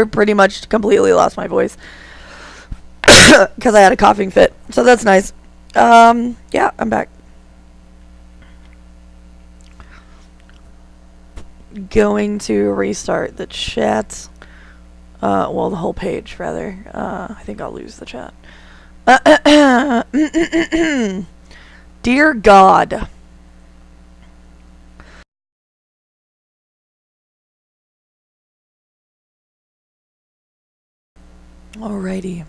pretty much completely lost my voice because I had a coughing fit. So that's nice. Yeah, I'm back. Going to restart the chat. Well, the whole page, rather. I think I'll lose the chat. Dear God. Alrighty.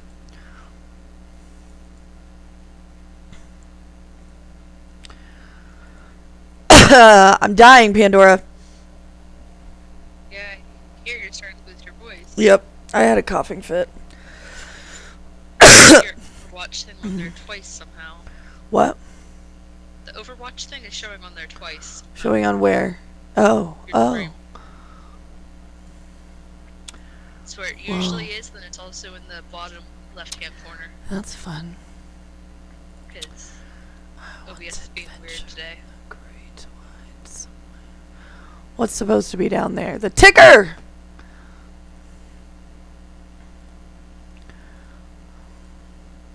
I'm dying, Pandora. Yeah, I hear you're starting to lose your voice. Yep, I had a coughing fit. Your Overwatch thing on there twice somehow. What? The Overwatch thing is showing on there twice. Showing on where? Oh, oh. That's where it usually is, then it's also in the bottom left-hand corner. That's fun. Because OBS is being weird today. Great whites. What's supposed to be down there? The ticker!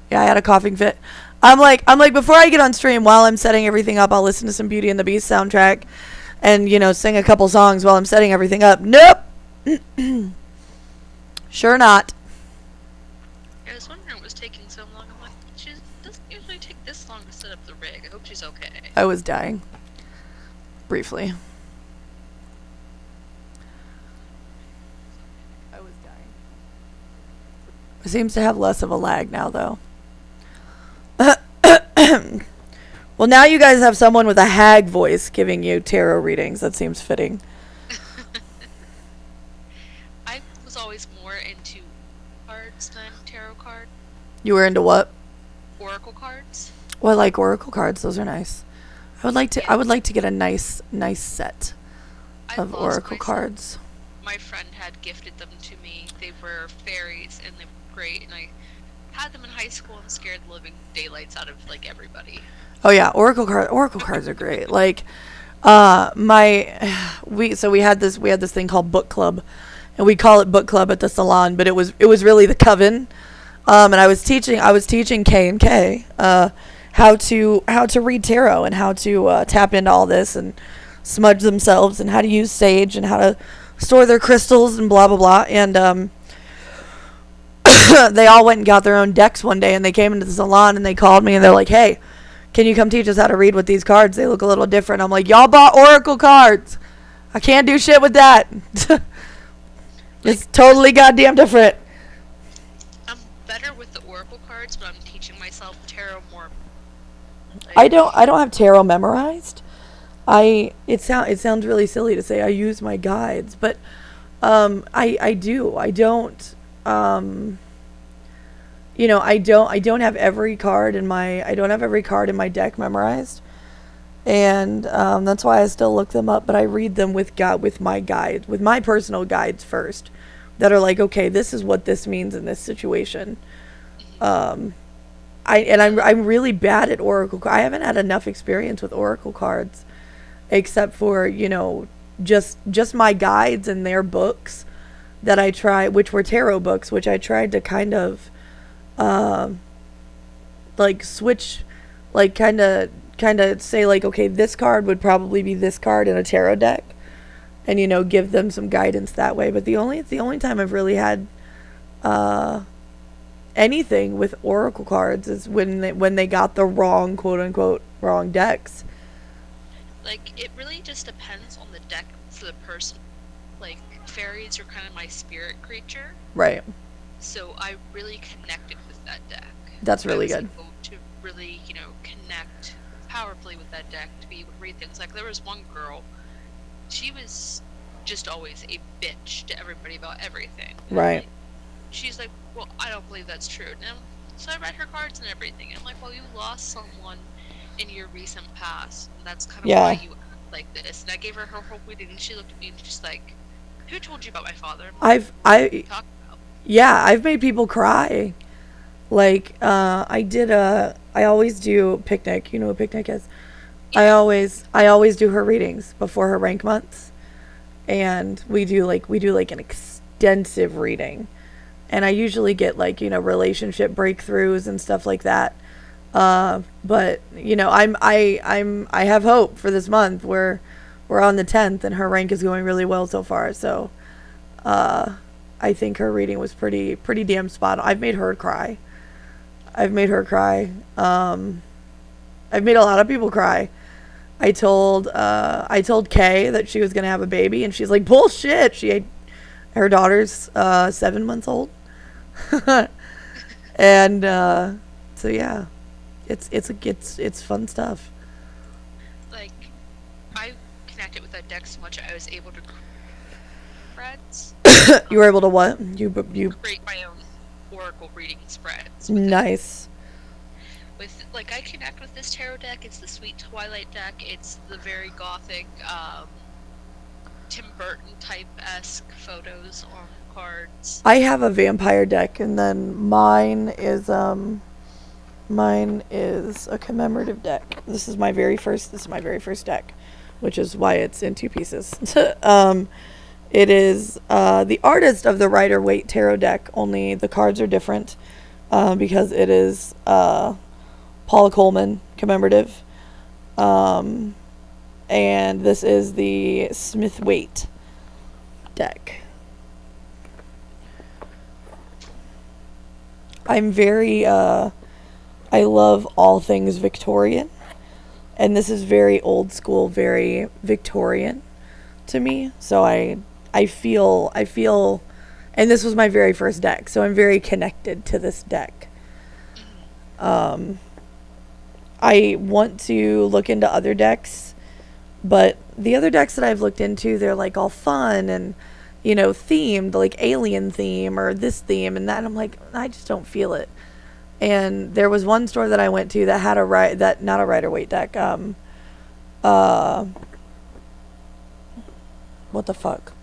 Yeah, I had a coughing fit. I'm like, before I get on stream, while I'm setting everything up, I'll listen to some Beauty and the Beast soundtrack and, sing a couple songs while I'm setting everything up. Nope! Sure not. I was wondering what was taking so long. I'm like, she doesn't usually take this long to set up the rig. I hope she's okay. I was dying. Briefly. I was dying. It seems to have less of a lag now, though. Well, now you guys have someone with a hag voice giving you tarot readings. That seems fitting. I was always more into cards than tarot card. You were into what? Oracle cards. Well, I like oracle cards. Those are nice. I would like to. Yeah. I would like to get a nice set of oracle cards. My friend had gifted them to me. They were fairies, and they were great. And I had them in high school and scared the living daylights out of like everybody. Oh yeah, oracle cards are great. Like, we had this thing called book club, and we call it book club at the salon, but it was really the coven. And I was teaching K and K how to read tarot and how to tap into all this and smudge themselves and how to use sage and how to store their crystals and blah blah blah. And they all went and got their own decks one day, and they came into the salon and they called me and they're like, "Hey, can you come teach us how to read with these cards? They look a little different." I'm like, "Y'all bought oracle cards. I can't do shit with that." It's totally goddamn different. I'm better with the oracle cards, but I'm teaching myself tarot more. Like, I don't have tarot memorized. It sounds really silly to say I use my guides, but I do. I don't I don't have every card in my deck memorized, and that's why I still look them up. But I read them with my personal guides first, that are like, okay, this is what this means in this situation. I'm really bad at oracle. I haven't had enough experience with oracle cards, except for just my guides and their books that I tried, which were tarot books, which I tried to kind of switch, kind of say like, okay, this card would probably be this card in a tarot deck, and give them some guidance that way. But it's the only time I've really had anything with oracle cards is when they got the wrong, quote unquote, wrong decks. Like, it really just depends on the deck for the person. Like, fairies are kind of my spirit creature. Right. So I really connected with that deck. That's really good. Able to really, connect powerfully with that deck to be able to read things. Like, there was one girl, she was just always a bitch to everybody about everything. Right. Like, she's like, well, I don't believe that's true. And so I read her cards and everything. And I'm like, well, you lost someone in your recent past. And that's kind of why you act like this. And I gave her whole reading, and she looked at me and just like, who told you about my father? I've made people cry. Like, I always do Picnic. You know what Picnic is? Yeah. I always do her readings before her rank months. And we do an extensive reading. And I usually get like, relationship breakthroughs and stuff like that. But I have hope for this month. We're on the 10th, and her rank is going really well so far. So, I think her reading was pretty damn spot on. I've made her cry. I've made a lot of people cry. I told Kay that she was gonna have a baby, and she's like, bullshit. Her daughter's 7 months old, and so yeah, it's fun stuff. Like, I connected with that deck so much I was able to spreads. You were able to what? You create my own oracle reading spreads. Nice. With like, I connect with this tarot deck. It's the Sweet Twilight deck. It's the very gothic, Tim Burton type-esque photos on cards. I have a vampire deck, and then mine is a commemorative deck. This is my very first deck, which is why it's in 2 pieces. It is the Artist of the Rider-Waite tarot deck, only the cards are different because it is Paula Coleman commemorative. And this is the Smith-Waite deck. I'm very, I love all things Victorian. And this is very old school, very Victorian to me. So I feel, and this was my very first deck, so I'm very connected to this deck. I want to look into other decks, but the other decks that I've looked into, they're like all fun and, themed, like alien theme or this theme and that. And I'm like, I just don't feel it. And there was one store that I went to that had not a Rider-Waite deck. What the fuck?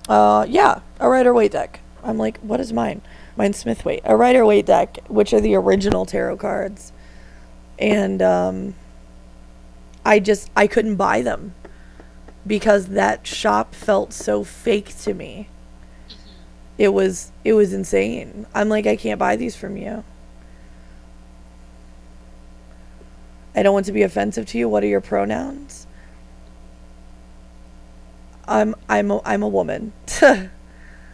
Yeah, a Rider-Waite deck. I'm like, what is mine? Mine's Smith-Waite. A Rider-Waite deck, which are the original tarot cards. And I couldn't buy them because that shop felt so fake to me. It was insane. I'm like, I can't buy these from you. I don't want to be offensive to you. What are your pronouns? I'm a woman.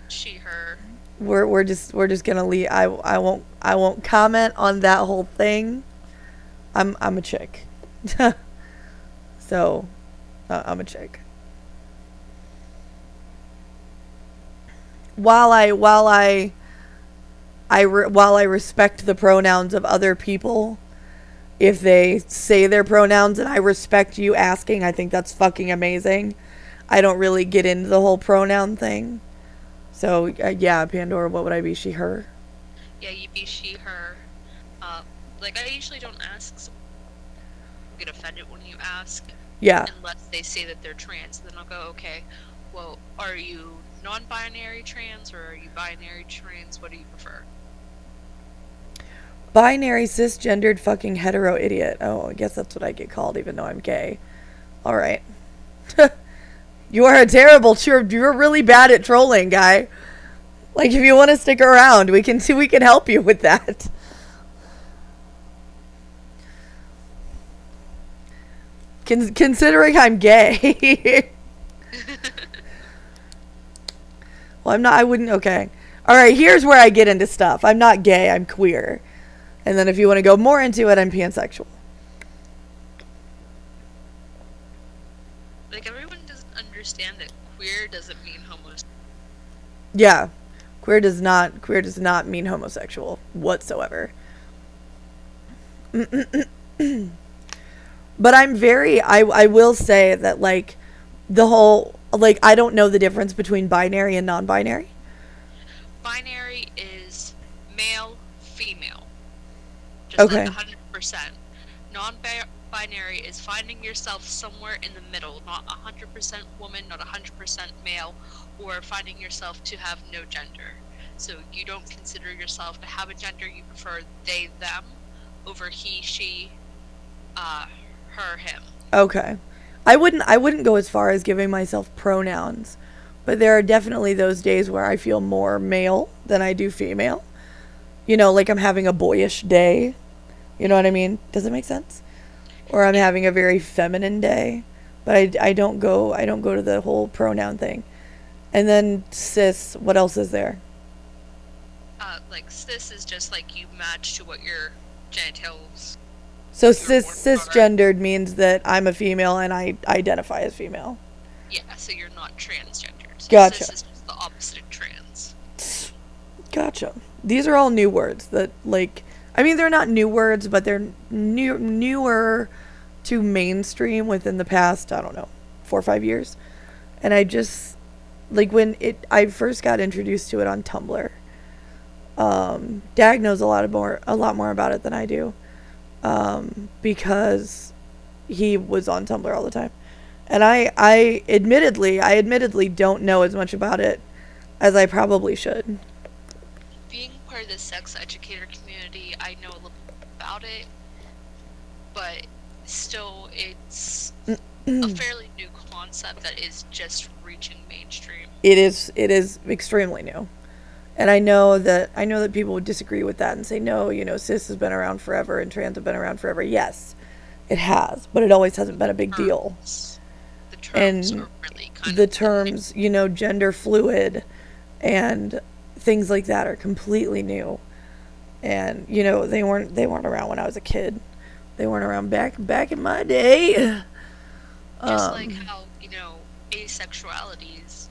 She, her. We're just gonna leave. I won't comment on that whole thing. I'm a chick. So I'm a chick. While I respect the pronouns of other people, if they say their pronouns and I respect you asking, I think that's fucking amazing. I don't really get into the whole pronoun thing. So, yeah, Pandora, what would I be? She, her? Yeah, you'd be she, her. Like, I usually don't ask. Get offended when you ask. Yeah. Unless they say that they're trans. Then I'll go, okay, well, are you non-binary trans or are you binary trans? What do you prefer? Binary, cisgendered, fucking hetero idiot. Oh, I guess that's what I get called, even though I'm gay. Alright. You are a terrible, you're really bad at trolling, guy. Like, if you want to stick around, we can help you with that. Considering I'm gay. Well, okay. Alright, here's where I get into stuff. I'm not gay, I'm queer. And then if you want to go more into it, I'm pansexual. Like, everyone doesn't understand that queer doesn't mean homosexual. Yeah. Queer does not mean homosexual whatsoever. But I will say that, like, the whole, like, I don't know the difference between binary and non-binary. Binary is male, female. Just okay. Like 100%. Non-binary is finding yourself somewhere in the middle, not 100% woman, not 100% male, or finding yourself to have no gender. So you don't consider yourself to have a gender, you prefer they, them, over he, she, her, him. Okay. I wouldn't go as far as giving myself pronouns, But there are definitely those days where I feel more male than I do female. You know, like I'm having a boyish day. You know what I mean? Does it make sense? Or I'm having a very feminine day. But I don't go to the whole pronoun thing. And then cis, what else is there? Like cis is just like you match to what your genitals. So cisgendered means that I'm a female and I identify as female. Yeah, so you're not transgendered. So Gotcha. Cis is just the opposite of trans. Gotcha. These are all new words that, like, I mean, they're not new words, but they're newer to mainstream within the past, I don't know, 4 or 5 years. And I just, like, I first got introduced to it on Tumblr. Dag knows a lot more about it than I do. Because he was on Tumblr all the time. And I admittedly don't know as much about it as I probably should. Being part of the sex educator community, I know a little bit about it, but still it's a fairly new concept that is just reaching mainstream. It is extremely new. And I know that people would disagree with that and say, no, you know, cis has been around forever and trans have been around forever. Yes, it has, but it always hasn't been a big deal. The terms And are really kind the of terms, you know, gender fluid and things like that are completely new. And, you know, they weren't around when I was a kid. They weren't around back in my day. Just like how, you know, asexualities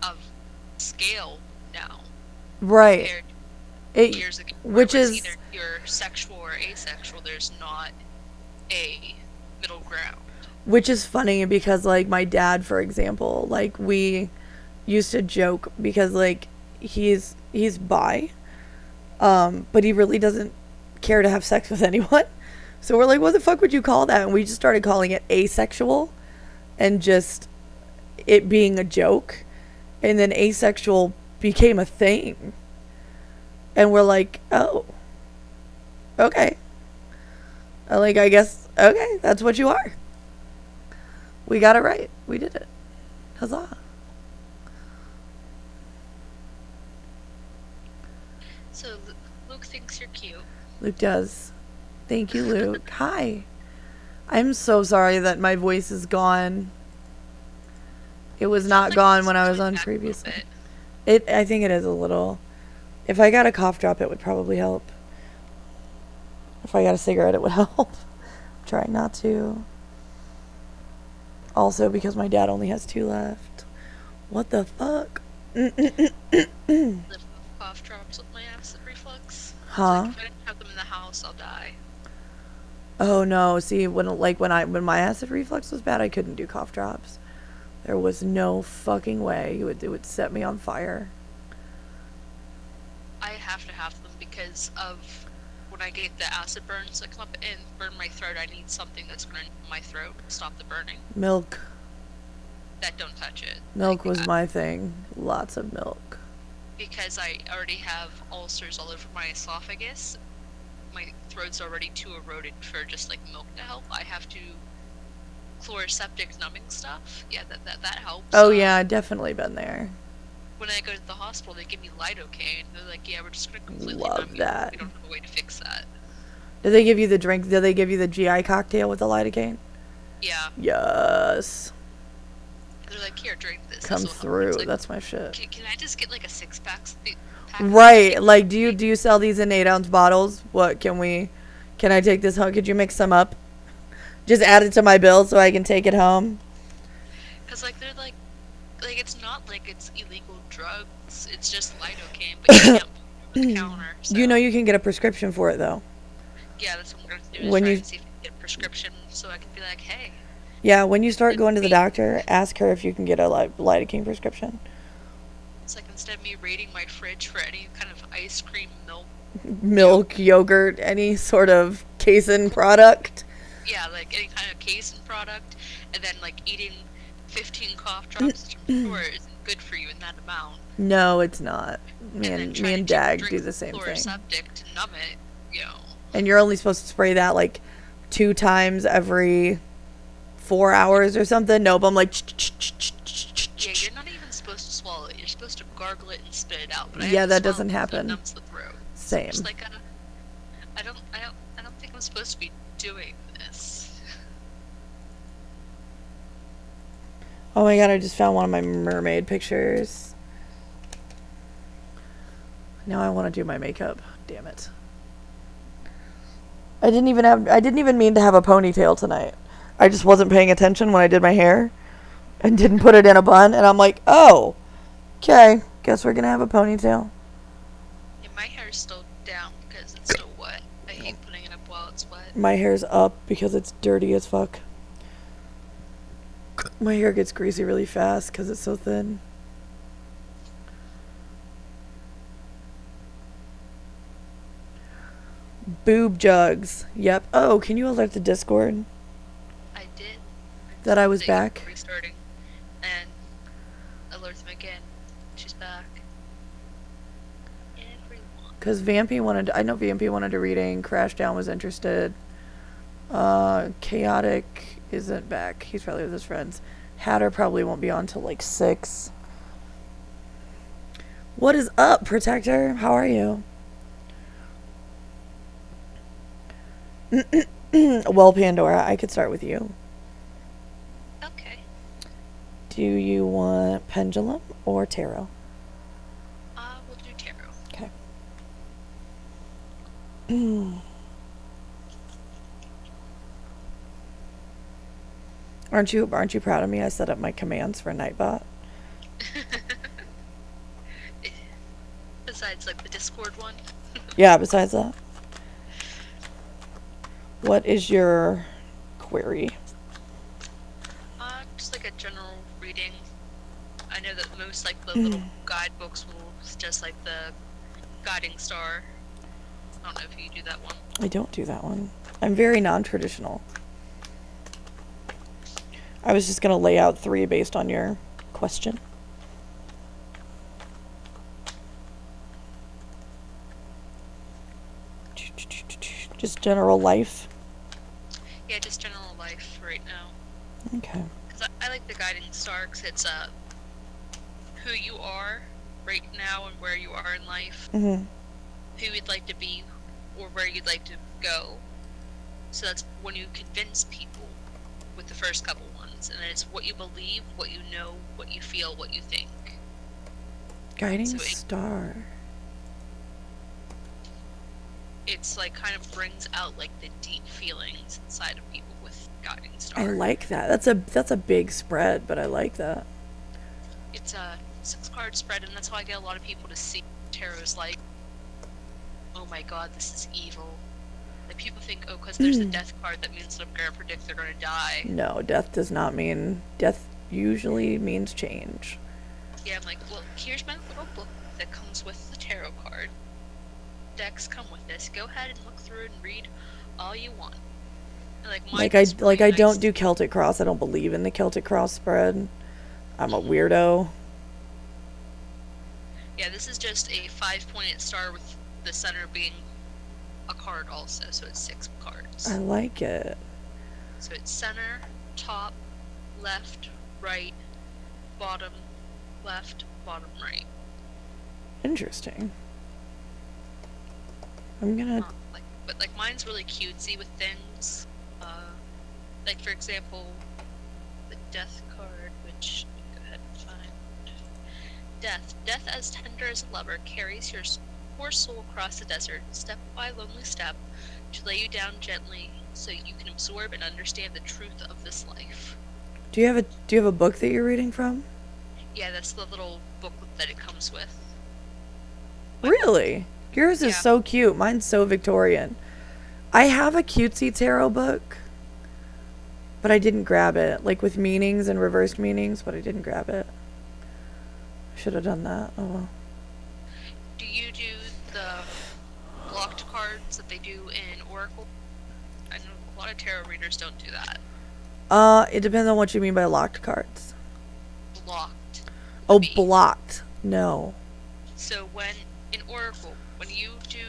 of scale now. Right. Years ago, which is either you're sexual or asexual. There's not a middle ground. Which is funny because, like, my dad, for example, like, we used to joke because, like, he's bi, but he really doesn't care to have sex with anyone. So we're like, what the fuck would you call that? And we just started calling it asexual and just it being a joke. And then asexual became a thing. And we're like, oh, okay. Like, I guess, okay, that's what you are. We got it right. We did it. Huzzah. So Luke thinks you're cute. Luke does. Thank you, Luke. Hi. I'm so sorry that my voice is gone. It was not Like gone it's when I was coming on back a little previously. bit. I think it is a little. If I got a cough drop, it would probably help. If I got a cigarette, it would help. I'm trying not to. Also, because my dad only has 2 left. What the fuck? Live cough drops with my acid reflux. Huh? Like, if I didn't have them in the house, I'll die. Oh no! See, when my acid reflux was bad, I couldn't do cough drops. There was no fucking way it would set me on fire. I have to have them because of when I get the acid burns that come up and burn my throat. I need something that's going to numb my throat, stop the burning. Milk. That don't touch it. Milk Like, was my thing. Lots of milk. because I already have ulcers all over my esophagus. My throat's already too eroded for just like milk to help. I have to chloroseptic numbing stuff. Yeah, that helps. Oh yeah, I've definitely been there. When I go to the hospital, they give me lidocaine. They're like, yeah, we're just gonna completely Love numb you. that. We don't have a way to fix that. Did they give you the drink? Did they give you the GI cocktail with the lidocaine? Yeah. Yes. They're like, here, drink this. Come This'll help. through. It's like, That's my shit. can I just get like a 6-pack? Right. Like, do you sell these in 8-ounce bottles? What can I take this home? Could you mix some up? Just add it to my bill so I can take it home. Because like they're like it's not like it's illegal drugs. It's just lidocaine, but you can't put it over the counter. So. You know you can get a prescription for it though. Yeah, that's what I'm gonna do. Is When try you- and see if I can get a prescription, so I can be like, hey. Yeah, when you start going to the doctor, ask her if you can get a lidocaine prescription. It's like instead of me raiding my fridge for any kind of ice cream, Milk, yogurt, any sort of casein product. yeah, like any kind of casein product, and then like eating 15 cough drops, which I'm sure isn't good for you in that amount. No, it's not. Me then and trying to Dag drink do the same thing. chloroseptic to numb it, you know. And you're only supposed to spray that like 2 times every 4 hours or something. Nope, I'm like. Yeah, you're not even supposed swallow it. You're supposed to gargle it and spit it out. But I Yeah, have to that swallow doesn't it 'cause it happen. numbs the throat. So I'm Same. just like, I don't think I'm supposed to be doing this. Oh my god, I just found one of my mermaid pictures. Now I want to do my makeup. Damn it. I didn't even mean to have a ponytail tonight. I just wasn't paying attention when I did my hair and didn't put it in a bun, and I'm like, "Oh, okay. Guess we're going to have a ponytail." Yeah, my hair's still down because it's still wet. I hate putting it up while it's wet. My hair's up because it's dirty as fuck. My hair gets greasy really fast because it's so thin. Boob jugs. Yep. Oh, can you alert the Discord I did. that I was They back? restarting, and alert them again. She's back. Everyone. Because I know Vampy wanted to reading. Crashdown was interested. Chaotic isn't back. He's probably with his friends. Hatter probably won't be on till like 6. What is up, Protector? How are you? Well, Pandora, I could start with you. Okay. Do you want Pendulum or Tarot? We'll do tarot. Okay. Aren't you proud of me? I set up my commands for Nightbot. Besides, like, the Discord one. Yeah, besides that. What is your query? Just like a general reading. I know that most, like, the little guidebooks will suggest, like, the guiding star. I don't know if you do that one. I don't do that one. I'm very non-traditional. I was just going to lay out 3 based on your question. Just general life. Yeah, just general life right now. Okay. Because I like the guiding star because it's who you are right now and where you are in life, Mhm. who you'd like to be, or where you'd like to go. So that's when you convince people with the first couple ones, and then it's what you believe, what you know, what you feel, what you think. Guiding So star. It's like kind of brings out like the deep feelings inside of people with guiding star. I like that. That's a big spread, but I like that. It's a 6-card spread, and that's how I get a lot of people to see tarot's like, oh my god, this is evil. Like, people think, oh, because there's a death card, that means that I'm gonna predict they're gonna die. No, death does not mean death. Usually means change. Yeah, I'm like, well, here's my little book that comes with the tarot card. Decks come with this. Go ahead and look through and read all you want. And, like, mine is really I nice. don't do Celtic Cross. I don't believe in the Celtic Cross spread. I'm a weirdo. Yeah, this is just a 5-pointed star with the center being a card also, so it's 6 cards. I like it. So it's center, top, left, right, bottom, left, bottom, right. Interesting. I'm gonna. But like mine's really cutesy with things. Like for example, the death card, which go ahead and find. Death. Death as tender as a lover carries your poor soul across the desert, step by lonely step, to lay you down gently, so you can absorb and understand the truth of this life. Do you have a book that you're reading from? Yeah, that's the little booklet that it comes with. Really? Yours is Yeah. so cute. Mine's so Victorian. I have a cutesy tarot book, but I didn't grab it. Like with meanings and reversed meanings, but I didn't grab it. Should have done that. Oh well. Do you do the blocked cards that they do in Oracle? I know a lot of tarot readers don't do that. It depends on what you mean by locked cards. Blocked. Oh, B. blocked. No. So when in Oracle, when you do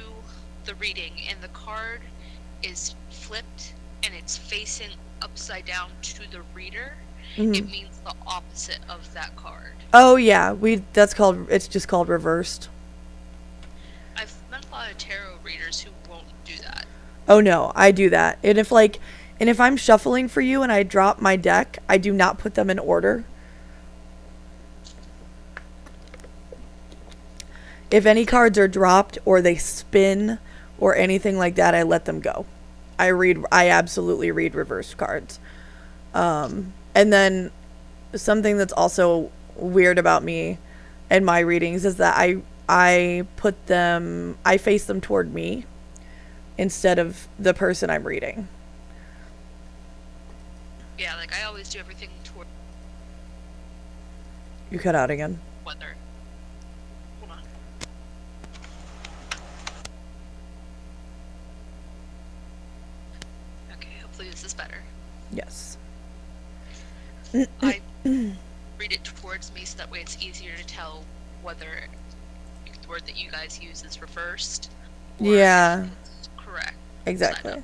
the reading and the card is flipped and it's facing upside down to the reader, it Mhm. means the opposite of that card. Oh yeah, it's just called reversed. I've met a lot of tarot readers who won't do that. Oh no, I do that. And if I'm shuffling for you and I drop my deck, I do not put them in order. If any cards are dropped or they spin or anything like that, I let them go. I absolutely read reversed cards. And then something that's also weird about me and my readings is that I face them toward me instead of the person I'm reading. Yeah, like I always do everything toward You cut out again. weather. Hold on. Okay, hopefully this is better. Yes. I read it towards me so that way it's easier to tell whether the word that you guys use is reversed or Yeah, it's correct. exactly.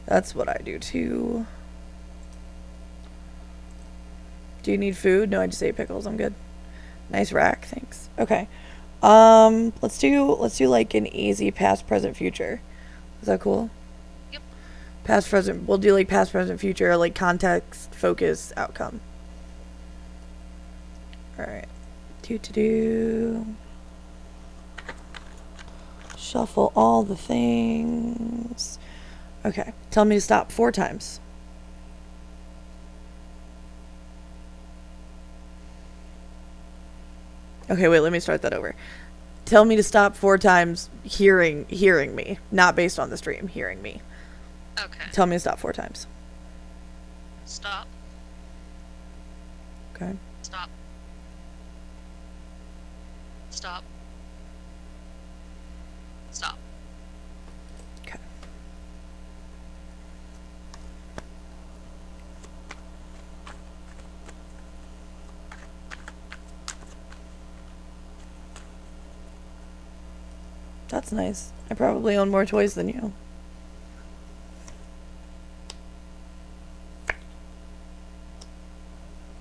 That's what I do too. Do you need food? No, I just ate pickles. I'm good. Nice rack, thanks. Okay. Let's do like an easy past, present, future. Is that cool? Yep. Past, present. We'll do like past, present, future, like context, focus, outcome. All right. Do. Shuffle all the things. Okay. Tell me to stop 4 times. Okay, wait, let me start that over. Tell me to stop 4 times hearing me, not based on the stream, hearing me. Okay. Tell me to stop 4 times. Stop. Okay. Stop. Stop. Stop. Okay. That's nice. I probably own more toys than you.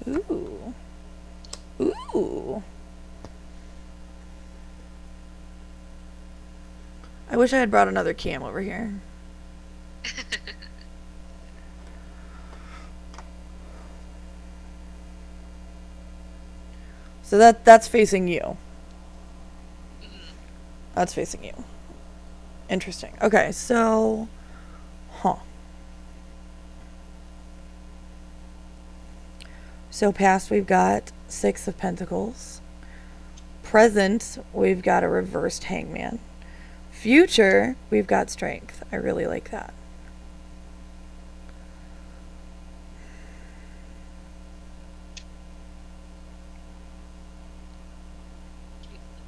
Ooh. Ooh. I wish I had brought another cam over here. So that's facing you. That's facing you. Interesting. Okay, so So past we've got 6 of Pentacles. Present, we've got a reversed Hangman. Future, we've got Strength. I really like that.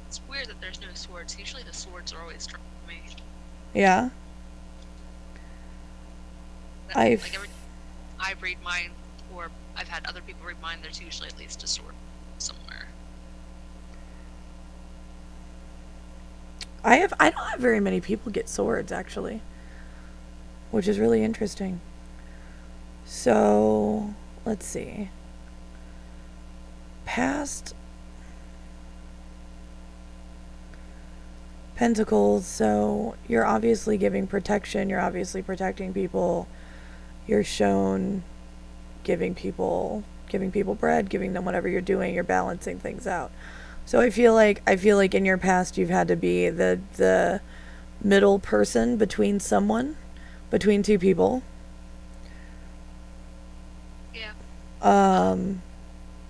It's weird that there's no swords. Usually the swords are always struck me. Yeah. Like every I read mine, or I've had other people read mine, there's usually at least a sword somewhere. I don't have very many people get swords actually, which is really interesting. So let's see. Past Pentacles, so you're obviously giving protection, you're obviously protecting people, you're shown giving people bread, giving them whatever you're doing, you're balancing things out. So I feel like in your past you've had to be the middle person between 2 people. Yeah.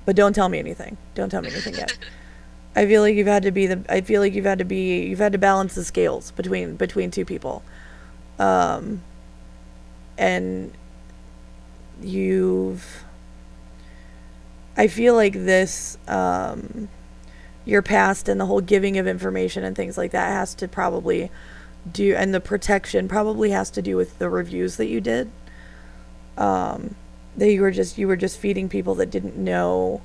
But don't tell me anything. Don't tell me anything yet. I feel like you've had to balance the scales between 2 people. And I feel like this, your past and the whole giving of information and things like that has to probably do, and the protection probably has to do with the reviews that you did. That you were just feeding people that didn't know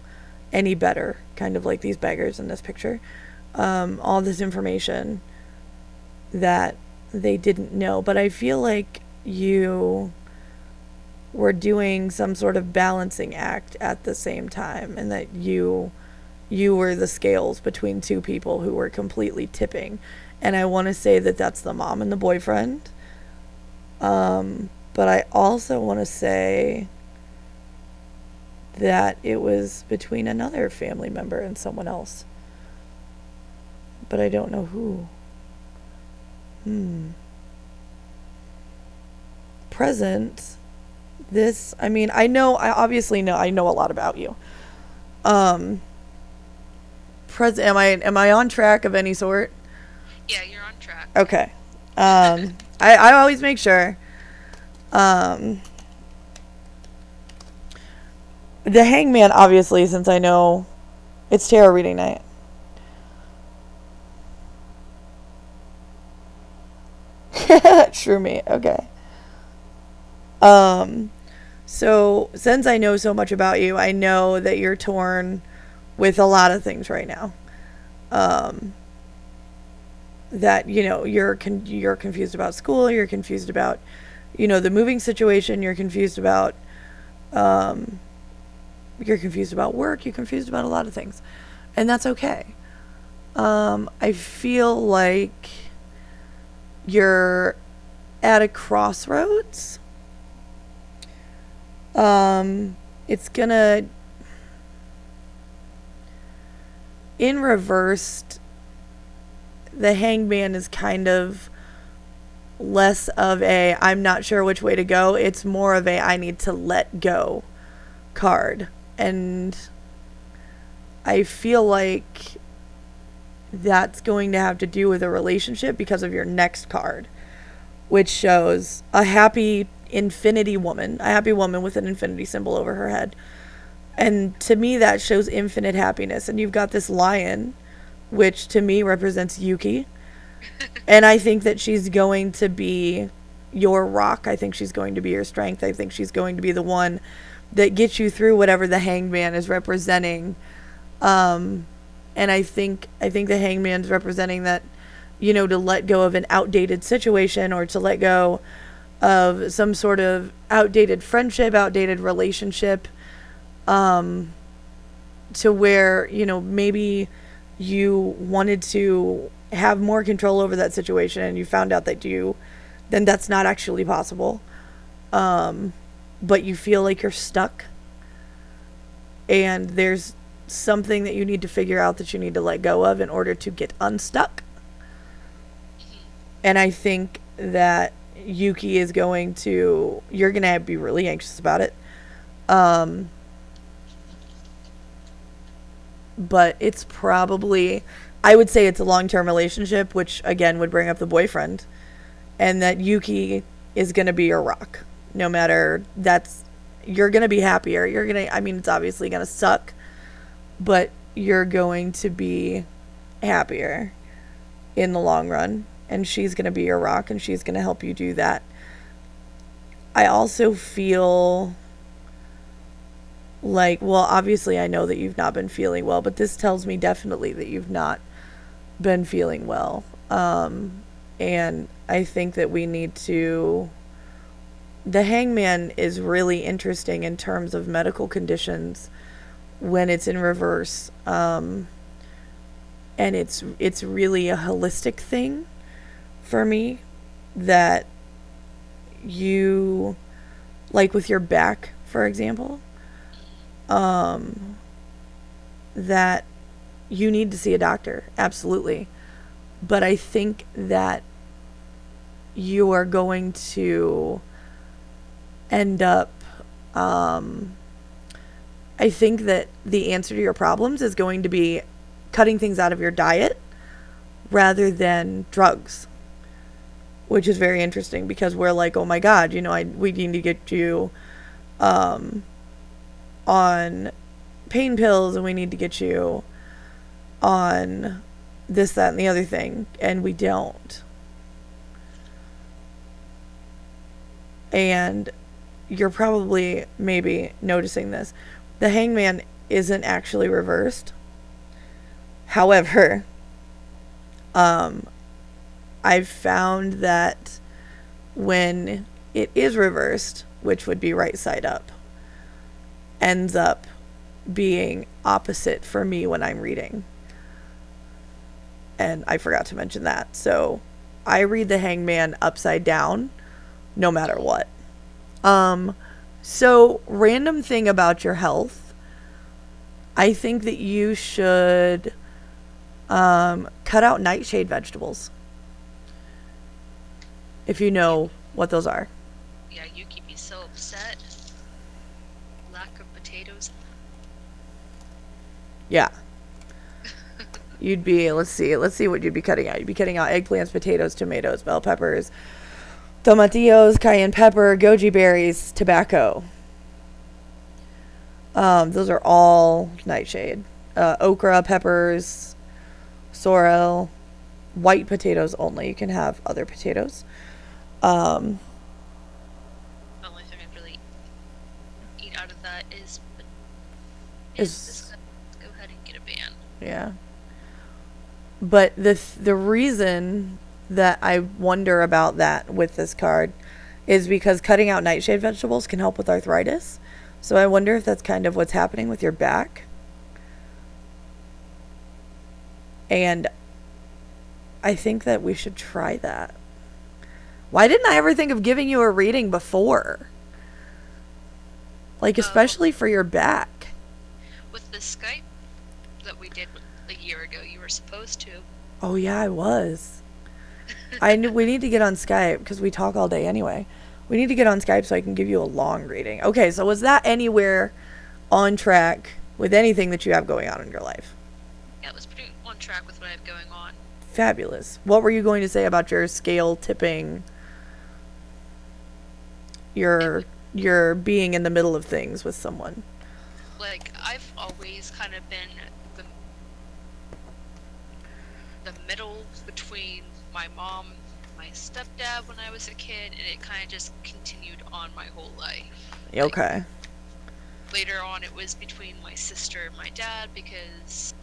any better, kind of like these beggars in this picture. All this information that they didn't know. But I feel like were doing some sort of balancing act at the same time, and that you were the scales between two people who were completely tipping. And I want to say that that's the mom and the boyfriend. But I also want to say that it was between another family member and someone else. But I don't know who. Present. This, I mean, I obviously know, I know a lot about you. Present, am I on track of any sort? Yeah, you're on track. Okay. I always make sure. The Hangman, obviously, since I know it's tarot reading night. True me. Okay. So since I know so much about you, I know that you're torn with a lot of things right now. That, you know, you're confused about school, you're confused about, you know, the moving situation, you're confused about work, you're confused about a lot of things. And that's okay. I feel like you're at a crossroads. It's gonna, in reversed, the Hangman is kind of less of a I'm not sure which way to go. It's more of a I need to let go card. And I feel like that's going to have to do with a relationship because of your next card, which shows a happy infinity woman, a happy woman with an infinity symbol over her head. And to me, that shows infinite happiness. And you've got this lion, which to me represents Yuki. And I think that she's going to be your rock. I think she's going to be your strength. I think she's going to be the one that gets you through whatever the Hangman is representing. And I think the Hangman's representing that, you know, to let go of an outdated situation, or to let go of some sort of outdated friendship, outdated relationship, to where, you know, maybe you wanted to have more control over that situation and you found out that then that's not actually possible. But you feel like you're stuck, and there's something that you need to figure out that you need to let go of in order to get unstuck. And I think that Yuki you're going to be really anxious about it. But it's probably, I would say it's a long-term relationship, which again would bring up the boyfriend, and that Yuki is going to be your rock. No matter, you're going to be happier. It's obviously going to suck, but you're going to be happier in the long run, and she's going to be your rock, and she's going to help you do that. I also feel like, well, obviously I know that you've not been feeling well, but this tells me definitely that you've not been feeling well. And I think that the Hangman is really interesting in terms of medical conditions when it's in reverse. And it's really a holistic thing for me, that you, like with your back, for example, that you need to see a doctor, absolutely. But I think that you are going to end up, I think that the answer to your problems is going to be cutting things out of your diet rather than drugs, which is very interesting, because we're like, oh my God, you know, we need to get you on pain pills, and we need to get you on this, that, and the other thing, and we don't. And you're probably maybe noticing this. The Hangman isn't actually reversed. However, I've found that when it is reversed, which would be right side up, ends up being opposite for me when I'm reading. And I forgot to mention that. So I read the Hangman upside down no matter what. So random thing about your health. I think that you should cut out nightshade vegetables. If you know what those are. Yeah, you keep me so upset. Lack of potatoes. Yeah. You'd be, let's see what you'd be cutting out. You'd be cutting out eggplants, potatoes, tomatoes, bell peppers, tomatillos, cayenne pepper, goji berries, tobacco. Those are all nightshade. Okra, peppers, sorrel, white potatoes only. You can have other potatoes. The only thing I really eat out of that is this. Go ahead and get a ban. Yeah. But the reason that I wonder about that with this card is because cutting out nightshade vegetables can help with arthritis. So I wonder if that's kind of what's happening with your back. And I think that we should try that. Why didn't I ever think of giving you a reading before? Like, especially for your back. With the Skype that we did a year ago, you were supposed to. Oh, yeah, I was. I knew we need to get on Skype because we talk all day anyway. We need to get on Skype so I can give you a long reading. Okay, so was that anywhere on track with anything that you have going on in your life? Yeah, it was pretty on track with what I have going on. Fabulous. What were you going to say about your scale tipping? Your being in the middle of things with someone. Like, I've always kind of been the middle between my mom and my stepdad when I was a kid, and it kind of just continued on my whole life. Okay. Like, later on, it was between my sister and my dad, because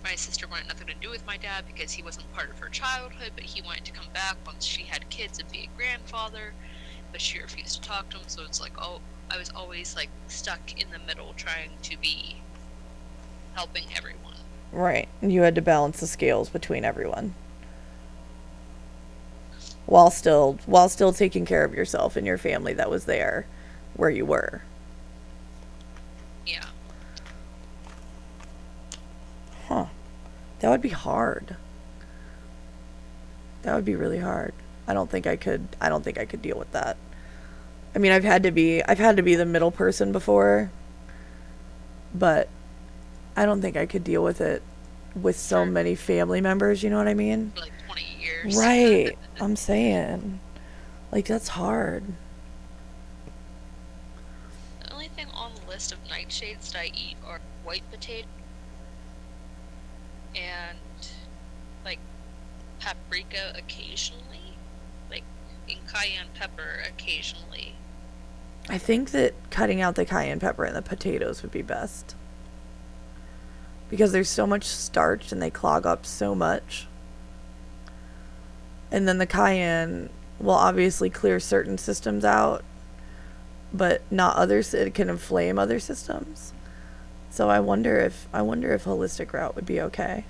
my sister wanted nothing to do with my dad because he wasn't part of her childhood, but he wanted to come back once she had kids and be a grandfather, but she refused to talk to him. So it's like, oh, I was always like stuck in the middle trying to be helping everyone. Right. You had to balance the scales between everyone. While still taking care of yourself and your family that was there where you were. Yeah. Huh. That would be hard. That would be really hard. I don't think I could deal with that. I mean, I've had to be the middle person before, but I don't think I could deal with it with so many family members, you know what I mean? For like 20 years. Right. I'm saying. Like, that's hard. The only thing on the list of nightshades that I eat are white potato and like paprika occasionally, like in cayenne pepper occasionally. I think that cutting out the cayenne pepper and the potatoes would be best. Because there's so much starch and they clog up so much. And then the cayenne will obviously clear certain systems out, but not others. It can inflame other systems. So I wonder if holistic route would be okay.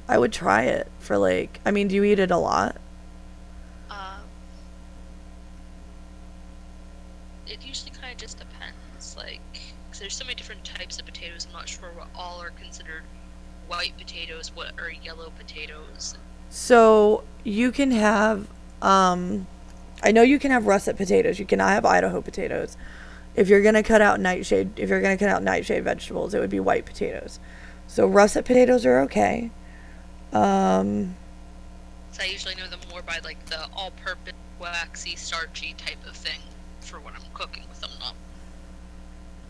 I would try it for like, I mean, do you eat it a lot? It usually kind of just depends, like, because there's so many different types of potatoes. I'm not sure what all are considered white potatoes, what are yellow potatoes. So you can have, I know you can have russet potatoes. You cannot have Idaho potatoes. If you're gonna cut out nightshade vegetables, it would be white potatoes. So russet potatoes are okay. So I usually know them more by like the all-purpose waxy, starchy type of thing for when I'm cooking with them, not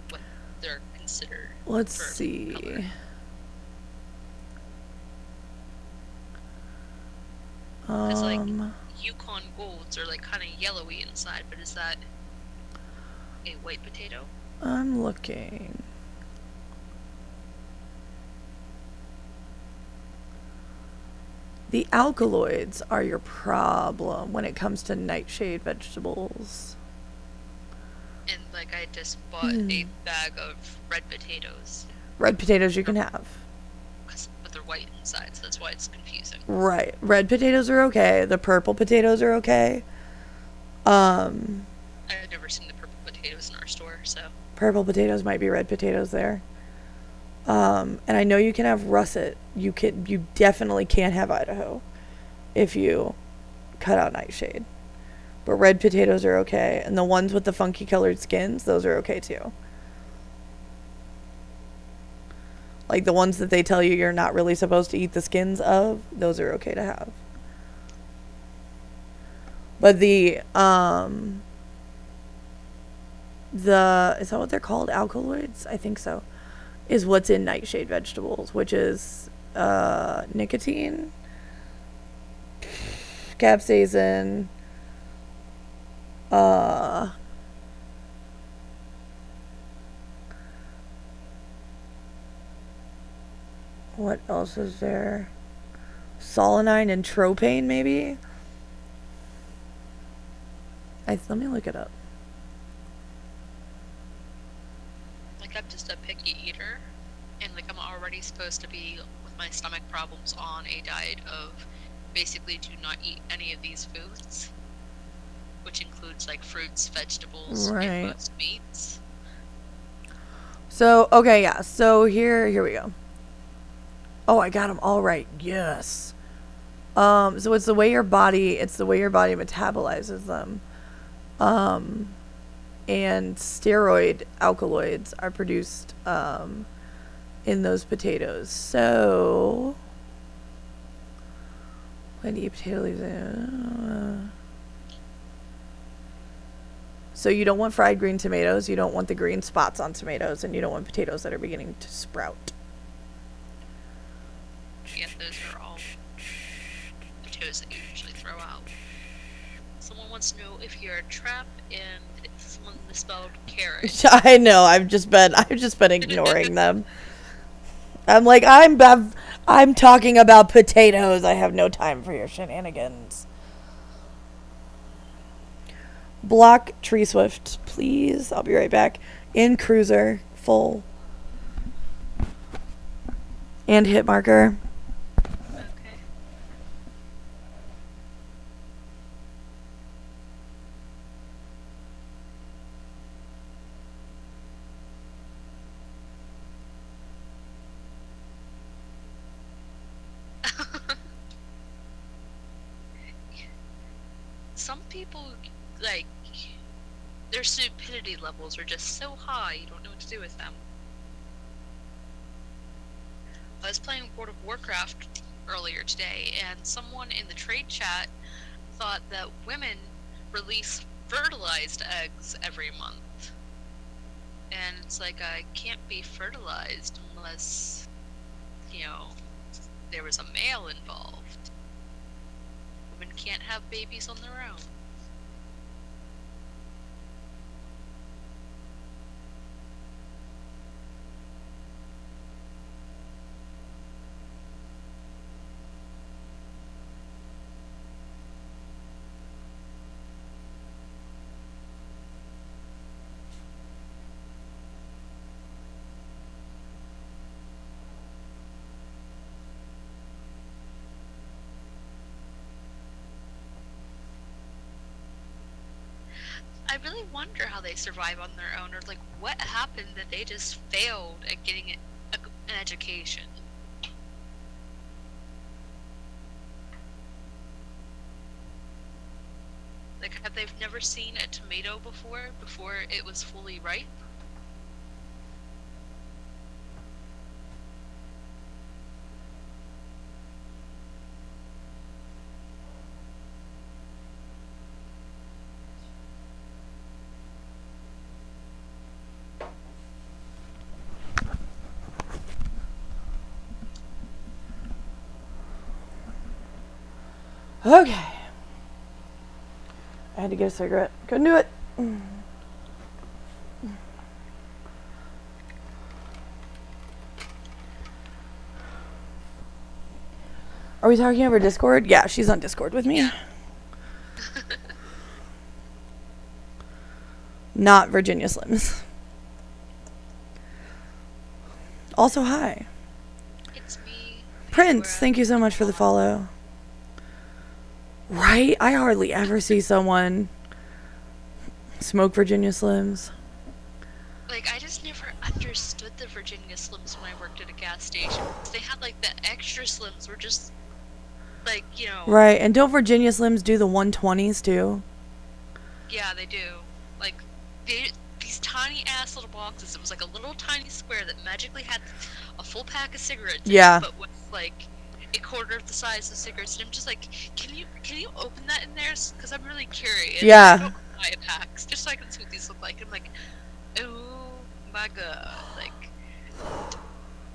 what they're considered. Let's see. Color. It's like Yukon Golds are like kind of yellowy inside, but is that a white potato? I'm looking. The alkaloids are your problem when it comes to nightshade vegetables. And like I just bought a bag of red potatoes. Red potatoes you can have. But they're white inside, so that's why it's confusing. Right. Red potatoes are okay. The purple potatoes are okay. I've never seen the purple potatoes in our store, so. Purple potatoes might be red potatoes there. And I know you can have russet. You definitely can't have Idaho if you cut out nightshade. But red potatoes are okay. And the ones with the funky colored skins, those are okay too. Like the ones that they tell you you're not really supposed to eat the skins of, those are okay to have. But is that what they're called? Alkaloids? I think so. Is what's in nightshade vegetables, which is nicotine, capsaicin, what else is there? Solanine and tropane, maybe? Let me look it up. Like, I'm just a picky eater, and like I'm already supposed to be, with my stomach problems, on a diet of basically do not eat any of these foods, which includes like fruits, vegetables, and most meats. So, okay, yeah. So here we go. Oh, I got them all right. Yes. So it's the way your body metabolizes them. And steroid alkaloids are produced in those potatoes. So when do you eat potato leaves? So you don't want fried green tomatoes, you don't want the green spots on tomatoes, and you don't want potatoes that are beginning to sprout. Yeah, those are all potatoes that you usually throw out. Someone wants to know if you're a trap and if someone misspelled carrot. I know. I've just been ignoring them. I'm like, I'm talking about potatoes. I have no time for your shenanigans. Block Tree Swift, please. I'll be right back. In cruiser, full. And hit marker. Okay. Some people, like, their stupidity levels are just so high, you don't know what to do with them. I was playing World of Warcraft earlier today, and someone in the trade chat thought that women release fertilized eggs every month. And it's like, I can't be fertilized unless, there was a male involved. Women can't have babies on their own. I really wonder how they survive on their own, or like what happened that they just failed at getting an education. Like, have they never seen a tomato before it was fully ripe? Okay. I had to get a cigarette. Couldn't do it. Are we talking over Discord? Yeah, she's on Discord with me. Yeah. Not Virginia Slims. Also, hi. It's me. Prince, thank you so much for the follow. Right? I hardly ever see someone smoke Virginia Slims. Like, I just never understood the Virginia Slims when I worked at a gas station. They had, like, the extra Slims were just, like, you know... Right, and don't Virginia Slims do the 120s too? Yeah, they do. Like, these tiny-ass little boxes. It was like a little tiny square that magically had a full pack of cigarettes in Yeah. it, but with, like, a quarter of the size of cigarettes. And I'm just like, can you open that in there? Because I'm really curious. Yeah. I don't buy packs, just so I can see what these look like. I'm like, oh my god, like,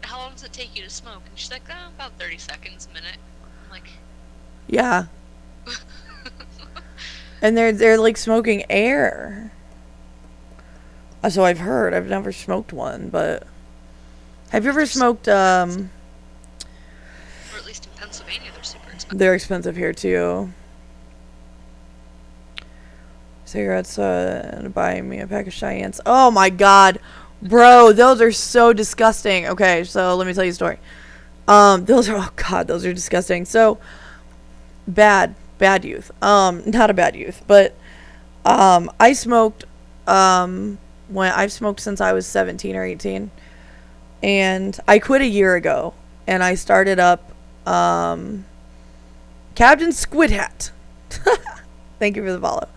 how long does it take you to smoke? And she's like, oh, about 30 seconds, a minute. I'm like, Yeah. And they're like smoking air. So I've heard. I've never smoked one, but have you ever smoked or at least in Pennsylvania, they're super expensive. they're expensive here too. Cigarettes, buying me a pack of Cheyennes. Oh my god. Bro, those are so disgusting. Okay, so let me tell you a story. Those are disgusting. So bad youth. Not a bad youth, but I smoked when I've smoked since I was 17 or 18. And I quit a year ago and I started up Captain Squid Hat. Thank you for the follow.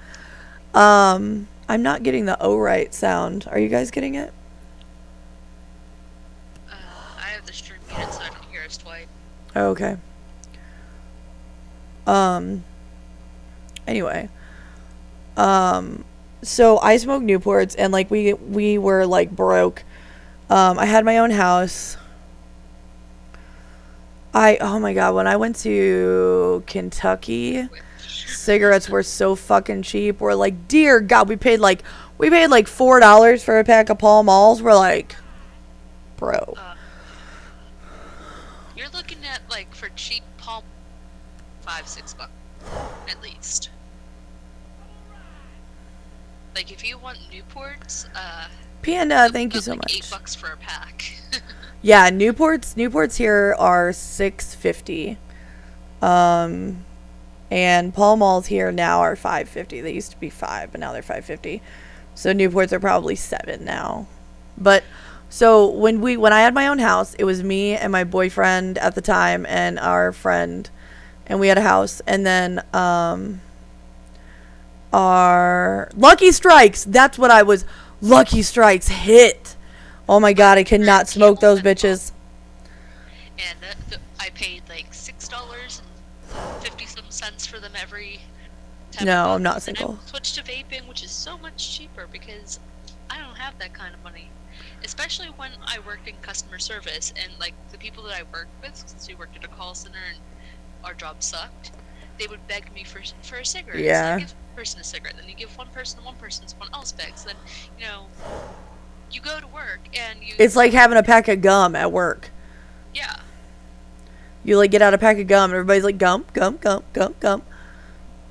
I'm not getting the right sound. Are you guys getting it? I have the stream muted so I don't hear us twice. Oh, okay. Anyway. So I smoked Newports and like we were like broke. I had my own house. Oh my god, when I went to Kentucky, cigarettes were so fucking cheap. We're like, dear god, we paid like $4 for a pack of Pall Malls. We're like, bro. You're looking at, like, for cheap Palm, $5-6 at least. Like, if you want Newports, Panda, thank you so like much. $8 for a pack. Yeah, Newports here are $6.50. And Pall Malls here now are $5.50. They used to be $5, but now they're $5.50. So Newports are probably $7 now. But so when I had my own house, it was me and my boyfriend at the time and our friend, and we had a house. And then our Lucky Strikes. That's what I was. Lucky Strikes hit. Oh my god, I cannot smoke those bitches. And I paid like $6.50 for them every time. No, I'm not single. And I switched to vaping, which is so much cheaper because I don't have that kind of money. Especially when I worked in customer service and like the people that I worked with, since we worked at a call center and our job sucked, they would beg me for a cigarette. Yeah. So you give one person a cigarette, then you give one person, someone else begs. Then, you know, you go to work and you... It's like having a pack of gum at work. Yeah. You like get out a pack of gum and everybody's like, gum.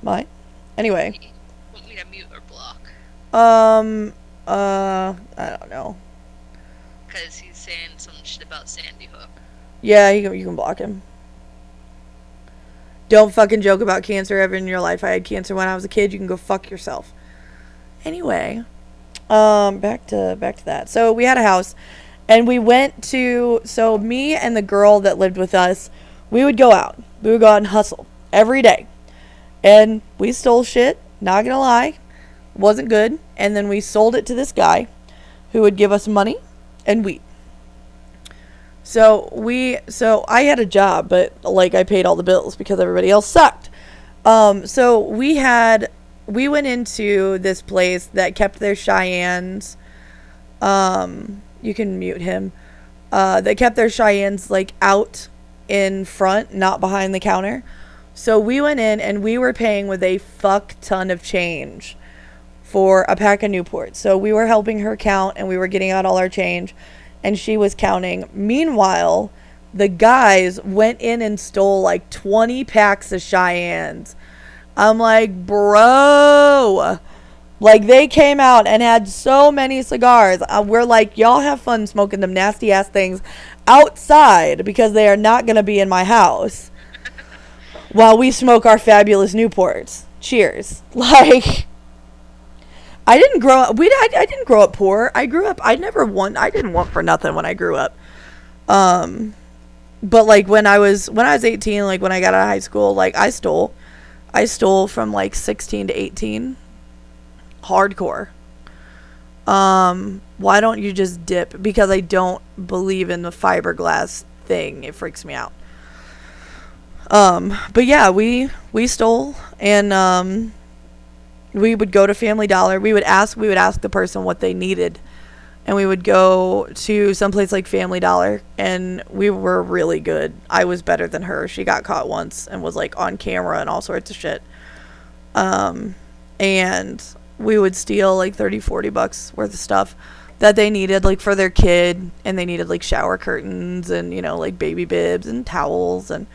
Bye. Anyway. You want me to mute or block? I don't know. Because he's saying some shit about Sandy Hook. Yeah, you can block him. Don't fucking joke about cancer ever in your life. I had cancer when I was a kid. You can go fuck yourself. Anyway, back to that. So we had a house, and we went to. So me and the girl that lived with us, we would go out. We would go out and hustle every day, and we stole shit. Not gonna lie, wasn't good. And then we sold it to this guy, who would give us money and weed. So I had a job, but like I paid all the bills because everybody else sucked. So we went into this place that kept their Cheyennes. You can mute him. They kept their Cheyennes like out in front, not behind the counter. So we went in and we were paying with a fuck ton of change for a pack of Newports. So we were helping her count and we were getting out all our change. And she was counting. Meanwhile, the guys went in and stole like 20 packs of Cheyennes. I'm like, bro. Like, they came out and had so many cigars. We're like, y'all have fun smoking them nasty ass things outside because they are not going to be in my house while we smoke our fabulous Newports. Cheers. Like, I didn't grow up. I didn't grow up poor. I didn't want for nothing when I grew up. But like when I was 18, like when I got out of high school, like I stole from like 16 to 18. Hardcore. Why don't you just dip? Because I don't believe in the fiberglass thing. It freaks me out. But yeah, we stole, and we would go to Family Dollar. We would ask the person what they needed, and we would go to someplace like Family Dollar, and we were really good. I was better than her. She got caught once and was like on camera and all sorts of shit. And we would steal like $30-40 worth of stuff that they needed, like for their kid, and they needed like shower curtains and, you know, like baby bibs and towels and,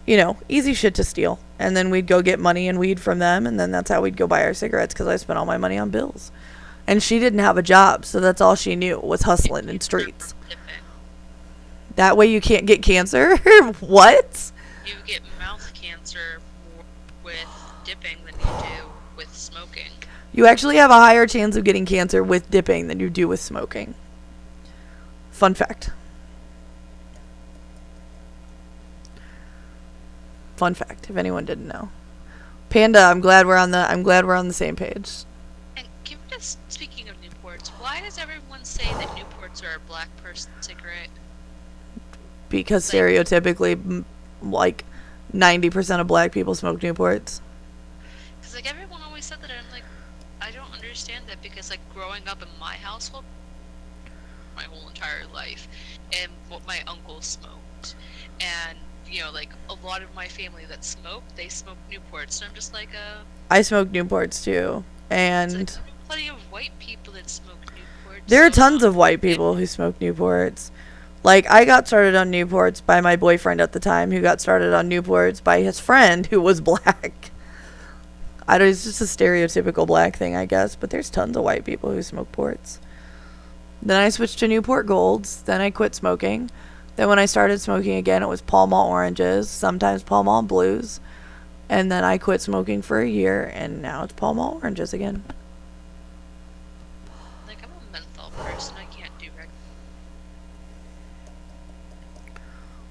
you know, easy shit to steal. And then we'd go get money and weed from them, and then that's how we'd go buy our cigarettes, because I spent all my money on bills. And she didn't have a job, so that's all she knew was hustling in streets. That way you can't get cancer? What? You get mouth cancer more with dipping than you do with smoking. You actually have a higher chance of getting cancer with dipping than you do with smoking. Fun fact. Fun fact, if anyone didn't know. Panda, I'm glad we're on the same page. And can we just, speaking of Newports, why does everyone say that Newports are a black person cigarette? Because stereotypically, like 90% of black people smoke Newports. Because like everyone always said that, and I'm like, I don't understand that, because like growing up in my household, my whole entire life, and what my uncle smoked, and you know, like a lot of my family that smoked, they smoke Newports. So I'm just like, I smoke Newports too, and like, plenty of white people that smoke Newports. There are tons of white people who smoke Newports. Like, I got started on Newports by my boyfriend at the time, who got started on Newports by his friend who was black. I don't. It's just a stereotypical black thing, I guess. But there's tons of white people who smoke ports. Then I switched to Newport Golds. Then I quit smoking. Then when I started smoking again, it was Pall Mall Oranges, sometimes Pall Mall Blues. And then I quit smoking for a year, and now it's Pall Mall Oranges again. Like, I'm a menthol person. I can't do regular.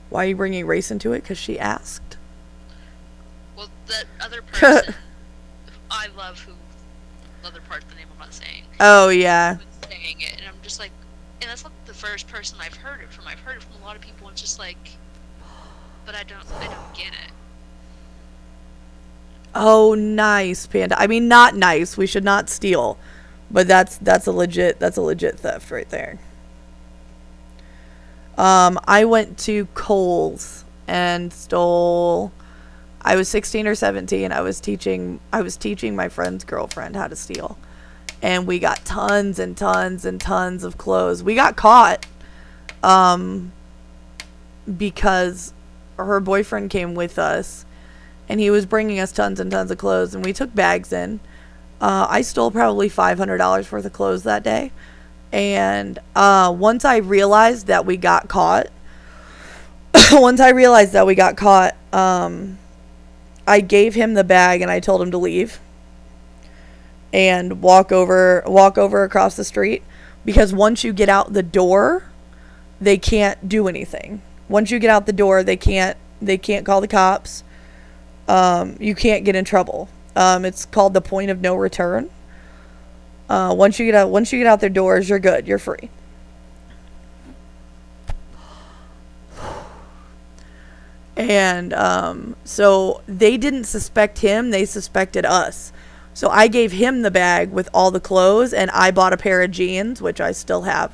Why are you bringing race into it? Because she asked. Well, that other person, I love who, other part of the name I'm not saying. Oh, yeah. Saying it, and I'm just like, and that's not the first person I've heard it from. I've heard it from a lot of people, and it's just like, but I don't get it. Oh, nice, Panda. I mean, not nice. We should not steal, but that's a legit theft right there. I went to Kohl's and stole. I was 16 or 17. I was teaching my friend's girlfriend how to steal, and we got tons and tons and tons of clothes. We got caught, because her boyfriend came with us, and he was bringing us tons and tons of clothes, and we took bags in. I stole probably $500 worth of clothes that day. And once I realized that we got caught, I gave him the bag and I told him to leave and walk over across the street, because once you get out the door, they can't do anything. Once you get out the door, they can't call the cops. You can't get in trouble. It's called the point of no return. Once you get out their doors, you're good. You're free. And so they didn't suspect him, they suspected us. So I gave him the bag with all the clothes, and I bought a pair of jeans, which I still have.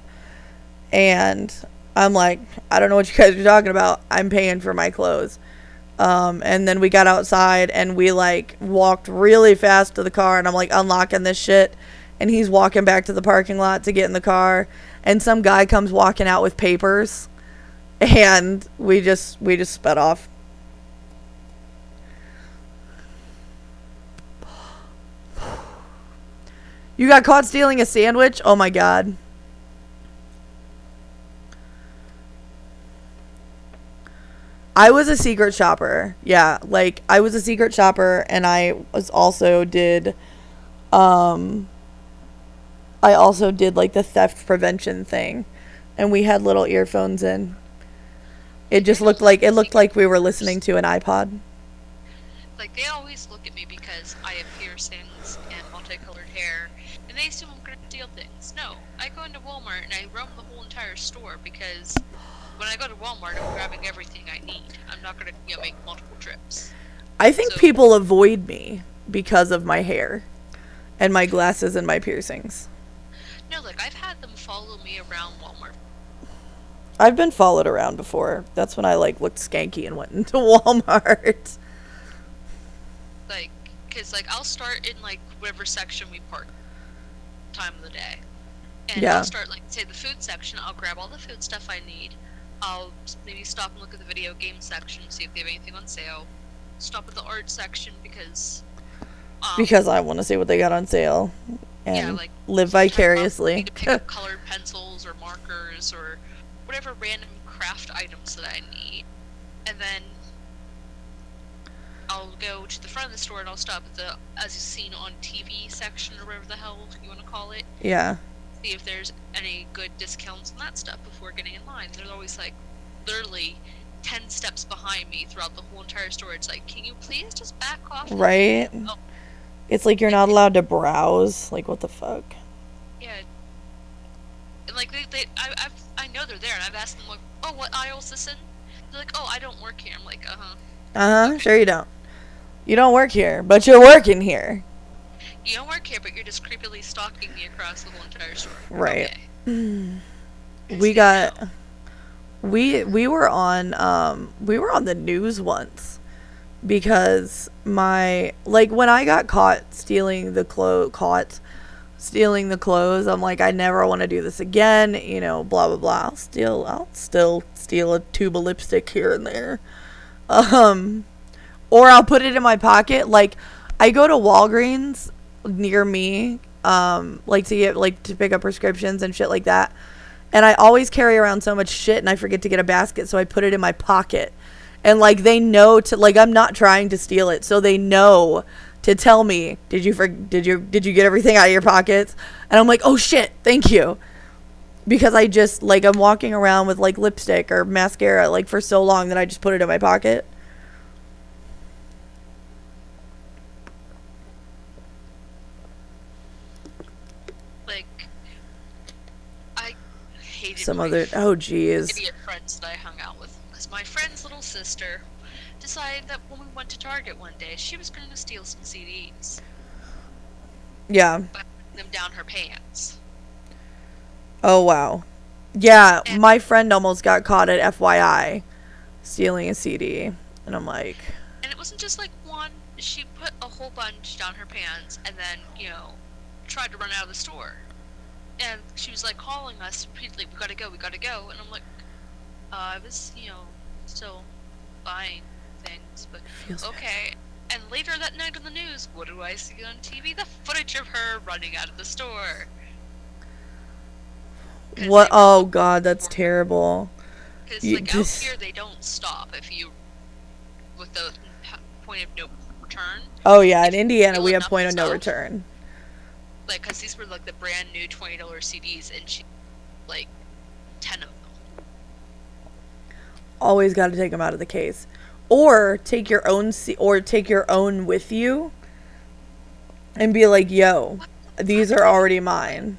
And I'm like, I don't know what you guys are talking about. I'm paying for my clothes. And then we got outside and we like walked really fast to the car, and I'm like unlocking this shit, and he's walking back to the parking lot to get in the car, and some guy comes walking out with papers, and we just sped off. You got caught stealing a sandwich? Oh my god. I was a secret shopper. Yeah, like I was a secret shopper, and I also did like the theft prevention thing, and we had little earphones in. It just looked like we were listening to an iPod. Like, they always look at me because I have piercings and multicolored hair, and they assume I'm gonna steal things. No, I go into Walmart and I roam the whole entire store, because when I go to Walmart, I'm grabbing everything I need. I'm not gonna, make multiple trips. I think people avoid me because of my hair and my glasses and my piercings. No, like, I've had them follow me around Walmart. I've been followed around before. That's when I, like, looked skanky and went into Walmart. Like, because, like, I'll start in, like, whatever section we park time of the day. And I'll start, like, say, the food section. I'll grab all the food stuff I need. I'll maybe stop and look at the video game section, see if they have anything on sale. Stop at the art section because I want to see what they got on sale and live vicariously. I need to pick up colored pencils or markers or whatever random craft items that I need. And then I'll go to the front of the store and I'll stop at the, as you've seen on TV section or whatever the hell you want to call it. Yeah. See if there's any good discounts on that stuff before getting in line. There's always, like, literally 10 steps behind me throughout the whole entire store. It's like, can you please just back off? Right? Oh. It's like you're not allowed to browse. Like, what the fuck? Yeah. And, like, I know they're there, and I've asked them, like, oh, what aisle's this in? They're like, oh, I don't work here. I'm like, okay. Sure you don't. You don't work here, but you're working here. You don't work here, but you're just creepily stalking me across the whole entire store. Right. Okay. We were on the news once because when I got caught stealing the clothes, I'm like, I never want to do this again, blah blah blah. I'll still steal a tube of lipstick here and there. Or I'll put it in my pocket. Like, I go to Walgreens near me, to pick up prescriptions and shit like that. And I always carry around so much shit and I forget to get a basket, so I put it in my pocket. And, like, they know I'm not trying to steal it, so they know to tell me, did you get everything out of your pockets? And I'm like, oh shit, thank you. Because I just, I'm walking around with, lipstick or mascara, for so long that I just put it in my pocket. Idiot friends that I hung out with, because my friend's little sister decided that when we went to Target one day, she was going to steal some CDs. Yeah. By putting them down her pants. Oh wow. Yeah, my friend almost got caught at FYI stealing a CD, and I'm like. And it wasn't just one. She put a whole bunch down her pants, and then tried to run out of the store. And she was, calling us repeatedly, we gotta go. And I'm like, I was, still buying things, but okay. And later that night on the news, what do I see on TV? The footage of her running out of the store. What? Oh, God, that's terrible. Because, out here, they don't stop with the point of no return. Oh, yeah, in Indiana, we have point of no return. Because these were, the brand new $20 CDs, and she, 10 of them. Always got to take them out of the case. Or take your own with you and be like, yo, these are already mine.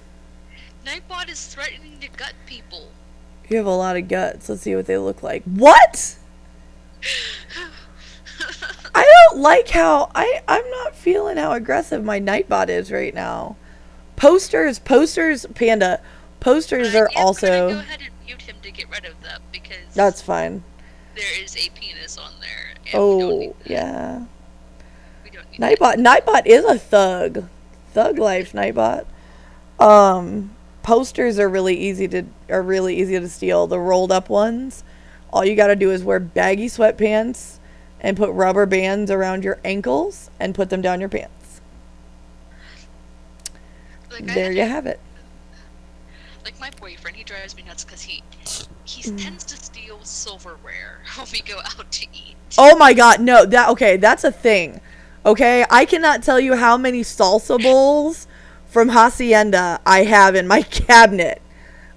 Nightbot is threatening to gut people. You have a lot of guts. Let's see what they look like. What? I don't like how I'm not feeling how aggressive my Nightbot is right now. Posters, Panda. Posters are also. I'm gonna go ahead and mute him to get rid of them because. That's fine. There is a penis on there. And we don't need that. Yeah. We don't need Nightbot is a thug. Thug life, Nightbot. Posters are really easy to steal. The rolled up ones All you gotta do is wear baggy sweatpants and put rubber bands around your ankles and put them down your pants. Like There you have it. Like my boyfriend, he drives me nuts because he tends to steal silverware when we go out to eat. Oh my god, no, that's a thing. Okay, I cannot tell you how many salsa bowls from Hacienda I have in my cabinet.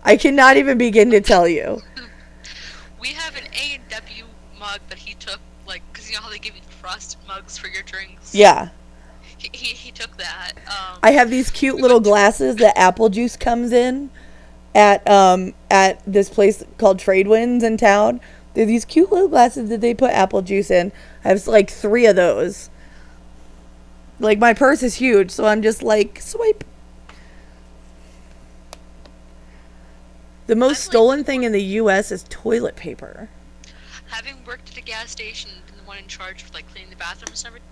I cannot even begin to tell you. We have an A&W mug that he took, like, because you know how they give you crust mugs for your drinks? Yeah. He took that. I have these cute little glasses that apple juice comes in at this place called Tradewinds in town. They're these cute little glasses that they put apple juice in. I have like 3 of those. Like, my purse is huge, so I'm just like, swipe. The most stolen thing in the U.S. is toilet paper. Having worked at a gas station and been the one in charge of like cleaning the bathrooms and everything,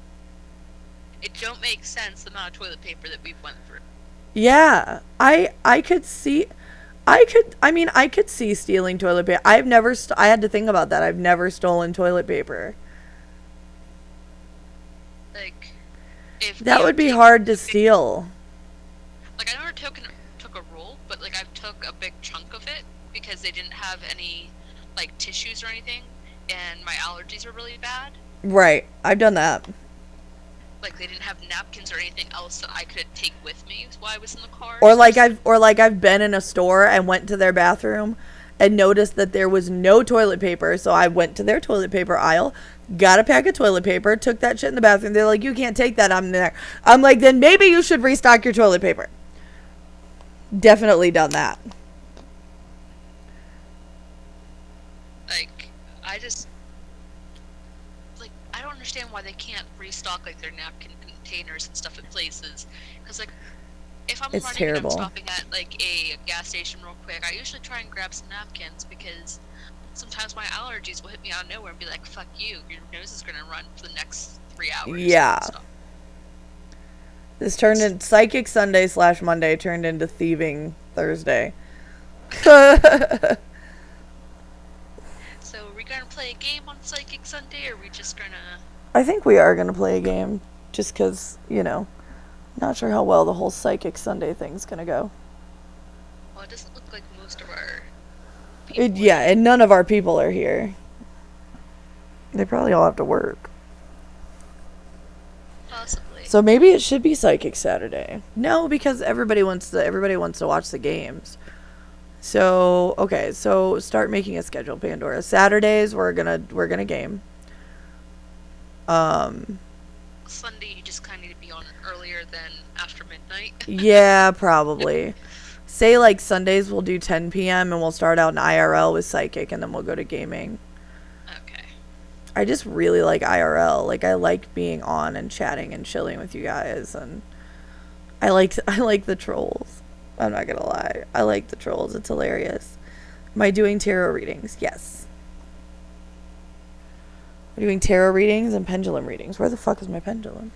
it don't make sense the amount of toilet paper that we've went through. Yeah, I could see stealing toilet paper. I've never I had to think about that. I've never stolen toilet paper. Like, if that would be hard to steal. Like, I never took a roll, but like I've took a big chunk of it because they didn't have any like tissues or anything, and my allergies were really bad. Right, I've done that. Like, they didn't have napkins or anything else that I could take with me while I was in the car. Or like I've been in a store and went to their bathroom and noticed that there was no toilet paper, so I went to their toilet paper aisle, got a pack of toilet paper, took that shit in the bathroom. They're like, "You can't take that." I'm there. I'm like, "Then maybe you should restock your toilet paper." Definitely done that. Like, I don't understand why they can't restock like their napkin containers and stuff at places. Because like, if I'm running and I'm stopping at like a gas station real quick, I usually try and grab some napkins because sometimes my allergies will hit me out of nowhere and be like, "Fuck you, your nose is gonna run for the next 3 hours." Yeah. This turned in Psychic Sunday / Monday turned into Thieving Thursday. So are we gonna play a game on Psychic Sunday, or are we just gonna... I think we are gonna play a game, just because, you know, not sure how well the whole Psychic Sunday thing's gonna go. Well, it doesn't look like most of our people and none of our people are here. They probably all have to work. Possibly. So maybe it should be Psychic Saturday. No, because everybody wants to watch the games. So, okay, so start making a schedule, Pandora. Saturdays we're gonna game. Sunday you just kinda need to be on earlier than after midnight. Yeah, probably. Say like Sundays we'll do 10 p.m. and we'll start out in IRL with Psychic and then we'll go to gaming. Okay. I just really like IRL. Like, I like being on and chatting and chilling with you guys, and I like the trolls. I'm not gonna lie. I like the trolls. It's hilarious. Am I doing tarot readings? Yes. I'm doing tarot readings and pendulum readings. Where the fuck is my pendulum?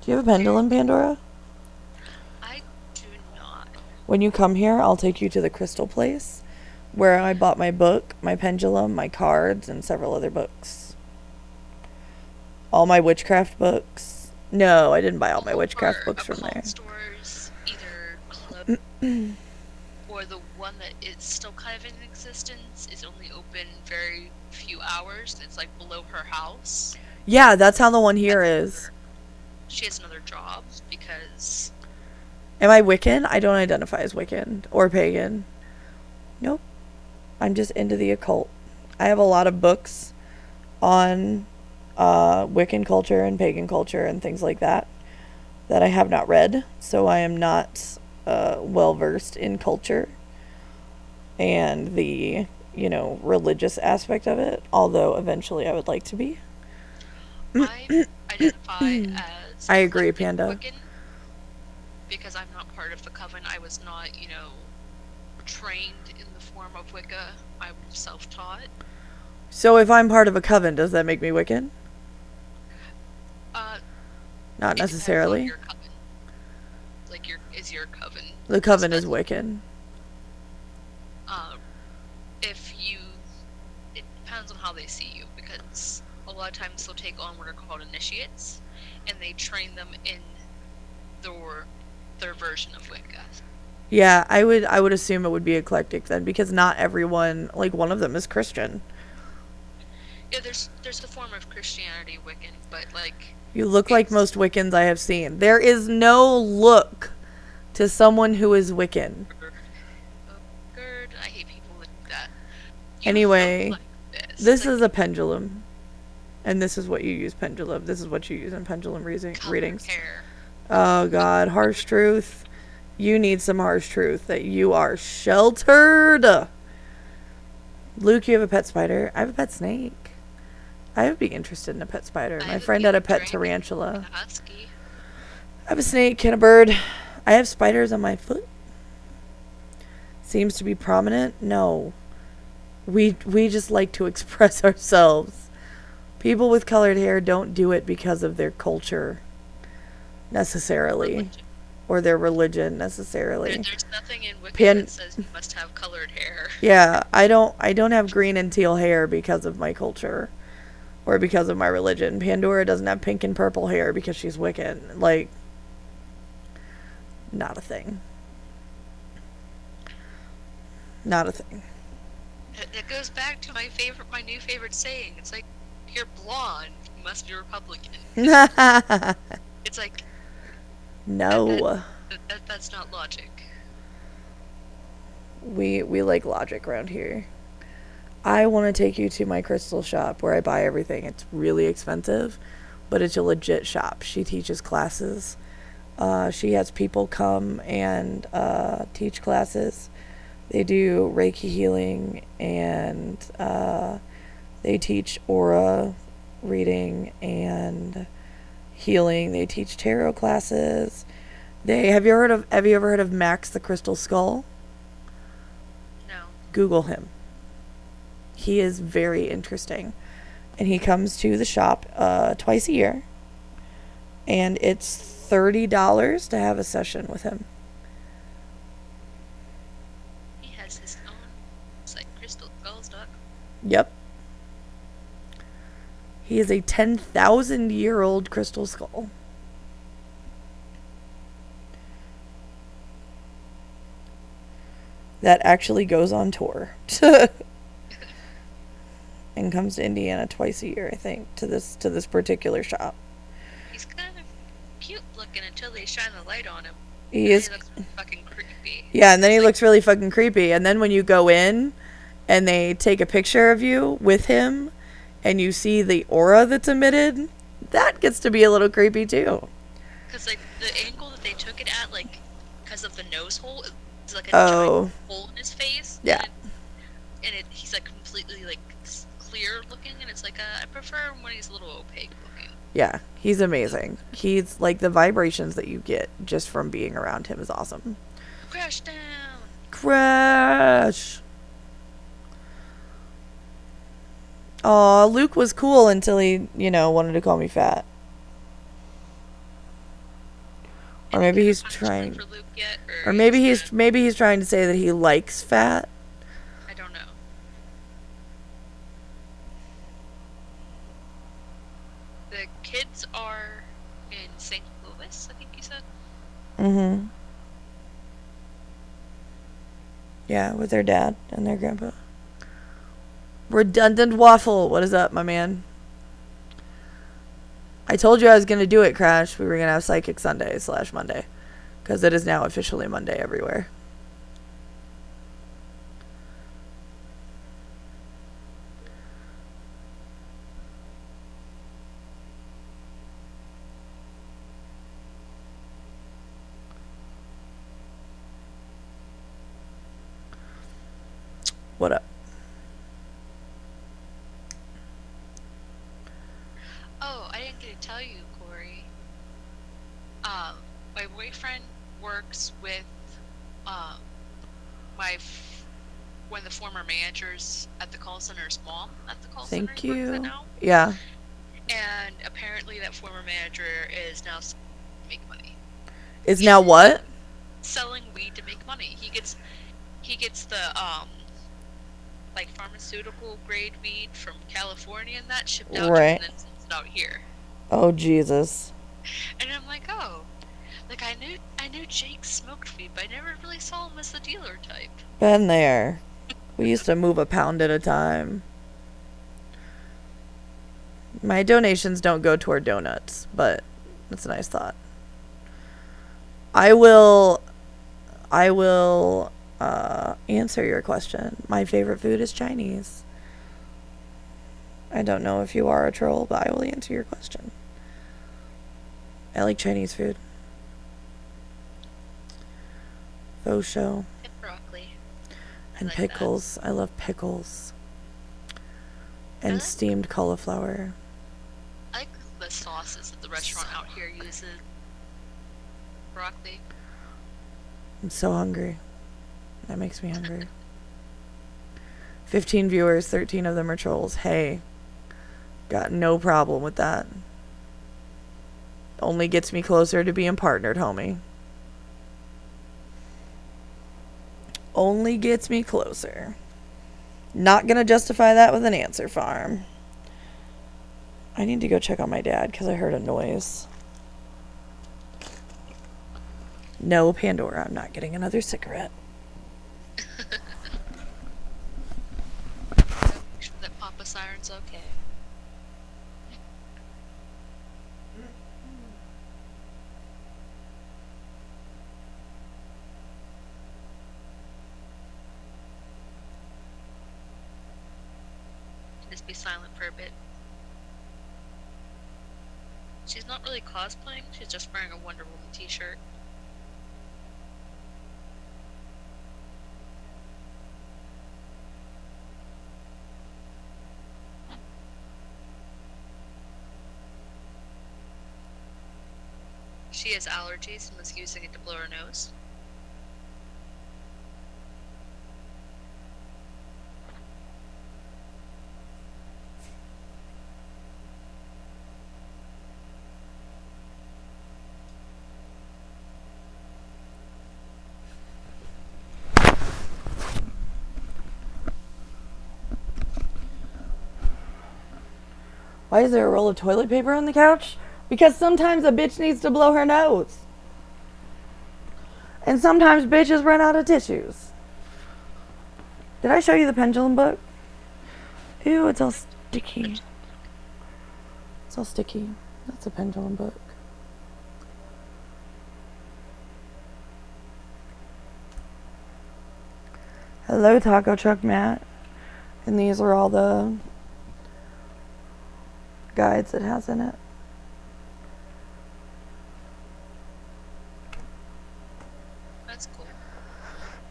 Do you have a pendulum, Pandora? I do not. When you come here, I'll take you to the crystal place where I bought my book, my pendulum, my cards, and several other books. All my witchcraft books. No, I didn't buy all my witchcraft books from there. Stores, either club or the one that is still kind of in existence is only open very few hours. It's like below her house. Yeah, that's how the one here is. She has another job because... Am I Wiccan? I don't identify as Wiccan or pagan. Nope. I'm just into the occult. I have a lot of books on Wiccan culture and pagan culture and things like that I have not read, so I am not well versed in culture and the, you know, religious aspect of it, although eventually I would like to be. I identify as... I agree, Panda. Wiccan, because I'm not part of the coven. I was not, you know, trained in the form of Wicca. I'm self-taught. So if I'm part of a coven, does that make me Wiccan? Not necessarily. Your coven. Like, is your coven. The coven is Wiccan. if you, it depends on how they see you, because a lot of times they'll take on what are called initiates, and they train them in their version of Wicca. Yeah, I would assume it would be eclectic then, because not everyone, like, one of them is Christian. Yeah, there's a form of Christianity Wiccan, but like You look like it's most Wiccans I have seen. There is no look to someone who is Wiccan. Gerd. Oh, Gerd, I hate people like that. You look Anyway, like this. this It's is like a pendulum. And this is what you use pendulum. This is what you use in pendulum colored readings. hair. Oh God, harsh truth. You need some harsh truth that you are sheltered. Luke, you have a pet spider. I have a pet snake. I would be interested in a pet spider. I My have a friend had a baby pet dragon and tarantula. a husky. I have a snake and a bird. I have spiders on my foot. Seems to be prominent? No. We just like to express ourselves. People with colored hair don't do it because of their culture necessarily, Religion. or their religion necessarily. There's nothing in Wicca Pan- that says you must have colored hair. Yeah, I don't have green and teal hair because of my culture or because of my religion. Pandora doesn't have pink and purple hair because she's Wiccan. Like, not a thing. Not a thing. It goes back to my new favorite saying. It's like, you're blonde, you must be Republican. It's like No. that's not logic. We like logic around here. I want to take you to my crystal shop where I buy everything. It's really expensive, but it's a legit shop. She teaches classes. She has people come and teach classes. They do Reiki healing, and they teach aura reading and healing. They teach tarot classes. Have you ever heard of Max the Crystal Skull? No. Google him. He is very interesting. And he comes to the shop twice a year. And it's $30 to have a session with him. He has his own site, crystalskulls.com. Yep. He is a 10,000-year-old crystal skull. That actually goes on tour. And comes to Indiana twice a year, I think, to this particular shop. He's kind of cute looking until they shine the light on him. He And is. He looks fucking creepy. Yeah, and then he It's looks really fucking creepy. And then when you go in and they take a picture of you with him and you see the aura that's emitted, that gets to be a little creepy too. Because like the angle that they took it at, like because of the nose hole, it's like a Oh. giant hole in his face. Yeah. And he's like completely like clear looking, and it's like I prefer when he's a little opaque looking. Yeah, he's amazing. He's like, the vibrations that you get just from being around him is awesome. Crash down. Crash. Aw, Luke was cool until he, wanted to call me fat. Or maybe he's trying, For Luke yet, or maybe he's trying to say that he likes fat. I don't know. The kids are in St. Louis, I think you said. Mm-hmm. Yeah, with their dad and their grandpa. Redundant waffle. What is up, my man? I told you I was going to do it, Crash. We were going to have Psychic Sunday / Monday. Because it is now officially Monday everywhere. What up? Oh, I didn't get to tell you, Corey. My boyfriend works with um one of the former managers at the call center's mom at the call center Thank he works you. at now. Yeah. And apparently that former manager is now to make money. Is now what? Selling weed to make money. He gets the like pharmaceutical grade weed from California and that shipped out to Right. and then sent out here. Oh, Jesus. And I'm like, oh, like I knew Jake smoked weed, but I never really saw him as the dealer type. Been there. We used to move a pound at a time. My donations don't go toward donuts, but that's a nice thought. I will answer your question. My favorite food is Chinese. I don't know if you are a troll, but I will answer your question. I like Chinese food. Faux show. And broccoli. And like pickles. That. I love pickles. And like steamed cauliflower. I like the sauces that the restaurant out here uses. Broccoli. I'm so hungry. That makes me hungry. 15 viewers, 13 of them are trolls. Hey, got no problem with that. Only gets me closer to being partnered, homie. Only gets me closer. Not gonna justify that with an answer, farm. I need to go check on my dad because I heard a noise. No, Pandora, I'm not getting another cigarette. Make sure that Papa Siren's okay. Just be silent for a bit. She's not really cosplaying, she's just wearing a Wonder Woman t-shirt. She has allergies and was using it to blow her nose. Why is there a roll of toilet paper on the couch? Because sometimes a bitch needs to blow her nose. And sometimes bitches run out of tissues. Did I show you the pendulum book? Ew, it's all sticky. It's all sticky. That's a pendulum book. Hello, Taco Truck Matt. And these are all the guides it has in it. That's cool.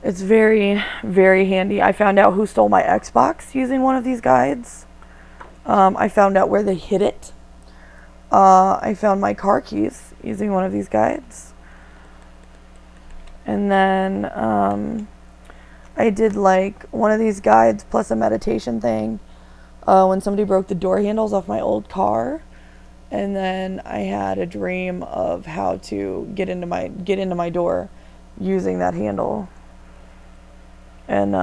It's very, very handy. I found out who stole my Xbox using one of these guides. I found out where they hid it. I found my car keys using one of these guides. And then I did like one of these guides plus a meditation thing when somebody broke the door handles off my old car. And then I had a dream of how to get into my door using that handle. And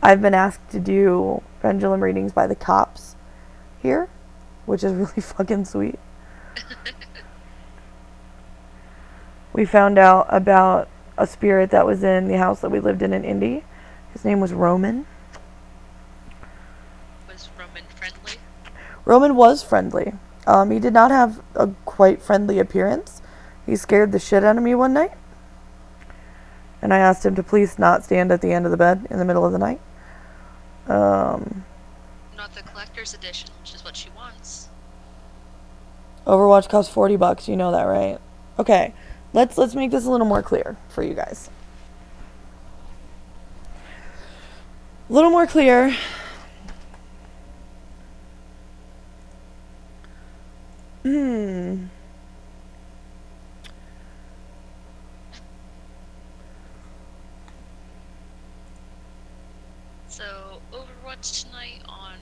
I've been asked to do pendulum readings by the cops here, which is really fucking sweet. We found out about a spirit that was in the house that we lived in Indy. His name was Roman. Was Roman friendly? Roman was friendly. He did not have a quite friendly appearance. He scared the shit out of me one night. And I asked him to please not stand at the end of the bed in the middle of the night. Not the collector's edition, which is what she wants. Overwatch costs $40. You know that, right? Okay, let's make this a little more clear for you guys. A little more clear. So, Overwatch tonight on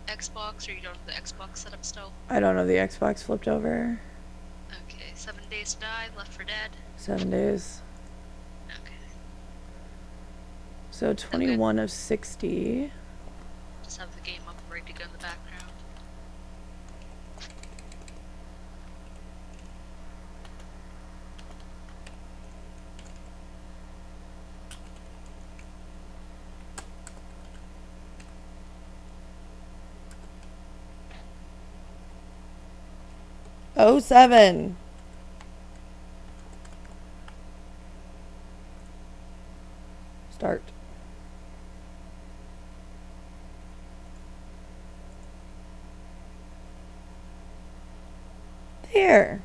Xbox, or you don't have the Xbox set up still? I don't know, the Xbox flipped over. Okay, 7 Days to Die, Left 4 Dead. 7 days. Okay. So 21 of 60. Just have the game up ready to go in the background. Oh, 7. Start. There.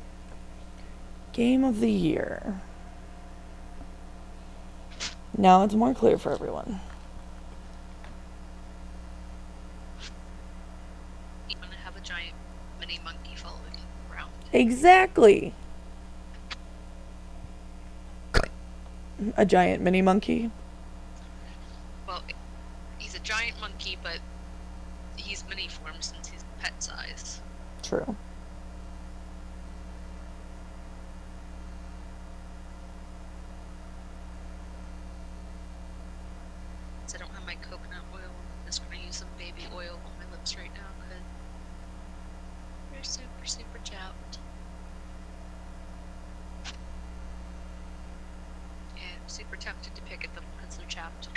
Game of the year. Now it's more clear for everyone. You want to have a giant mini monkey following you around. Exactly. A giant mini monkey. Well, he's a giant monkey, but he's mini form since he's pet size. True. I don't have my coconut oil. I'm just going to use some baby oil on my lips right now because they're super, super chapped. And I'm super tempted to pick at them because they're chapped.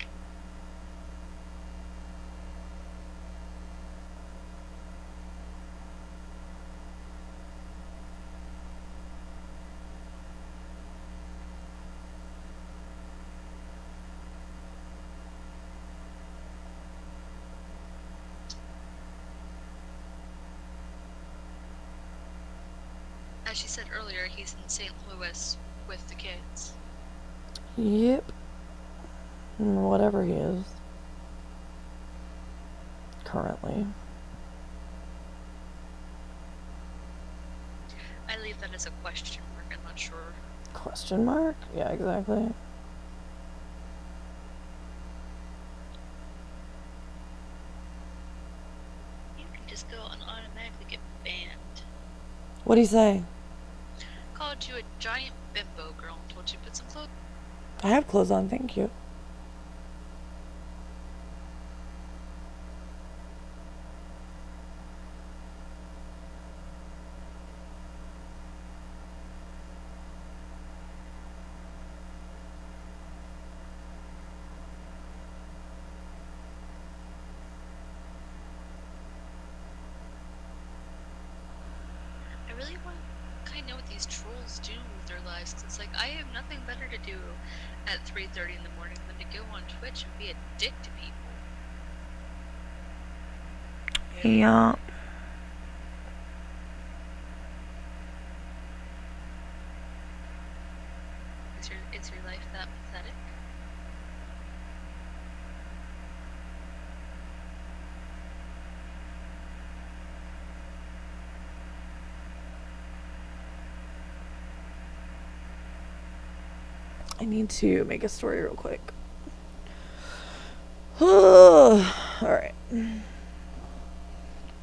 As she said earlier, he's in St. Louis with the kids. Yep. Whatever he is. Currently. I leave that as a question mark, I'm not sure. Question mark? Yeah, exactly. You can just go and automatically get banned. What'd he say? Called you a giant bimbo girl and told you to put some clothes. I have clothes on, thank you. I really want to kind of know what these trolls do with their lives, because it's like, I have nothing better to do at 3:30 in the morning than to go on Twitch and be a dick to people. Yeah. Is your life that pathetic? I need to make a story real quick. Alright.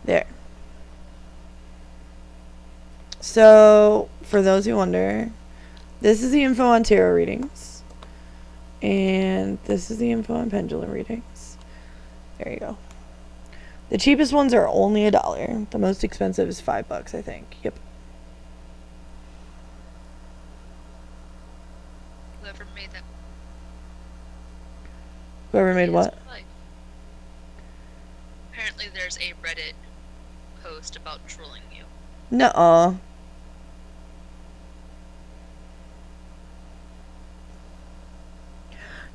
There. So, for those who wonder, this is the info on tarot readings. And this is the info on pendulum readings. There you go. The cheapest ones are only $1. The most expensive is $5, I think. Yep. Whoever made that. Whoever made what? Apparently there's a Reddit post about trolling you. Nuh-uh.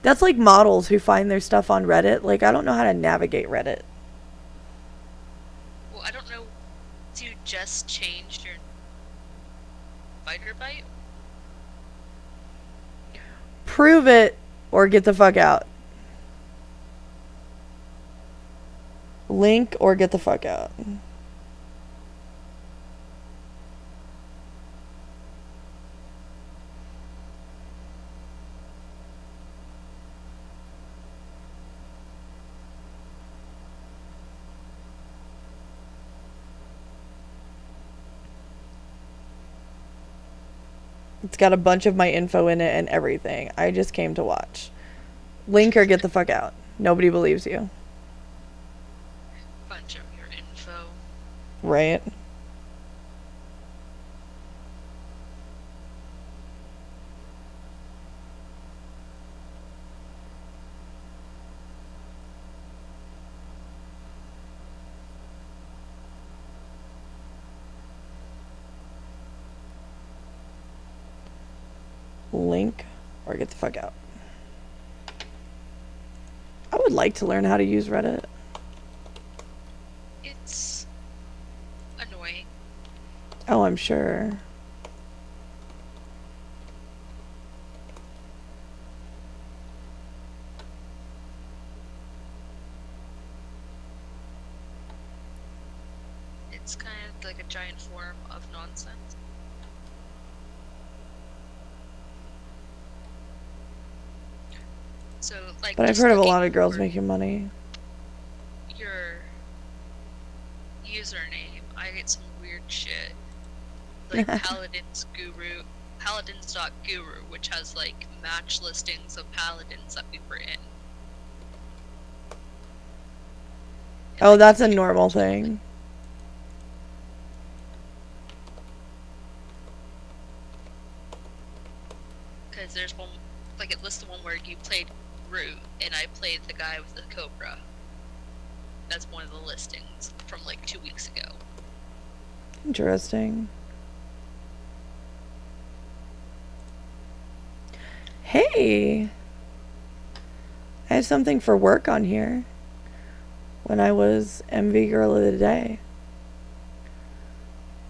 That's like models who find their stuff on Reddit. Like, I don't know how to navigate Reddit. Well, I don't know. Do you just change your fighter bite? Prove it or get the fuck out. Link or get the fuck out. It's got a bunch of my info in it and everything. I just came to watch. Link or get the fuck out. Nobody believes you. Bunch of your info. Right? Link or get the fuck out. I would like to learn how to use Reddit. It's annoying. Oh, I'm sure. It's kind of like a giant form of nonsense. So, like, But I've just heard of a looking lot of girls for making money. your username, I get some weird shit. Like Paladins Guru, Paladins.guru, which has like match listings of paladins that we were in. Oh, that's a normal thing. Because there's one, like it lists the one where you played Root, and I played the guy with the Cobra. That's one of the listings from like 2 weeks ago. Interesting. Hey! I have something for work on here. When I was MV Girl of the Day.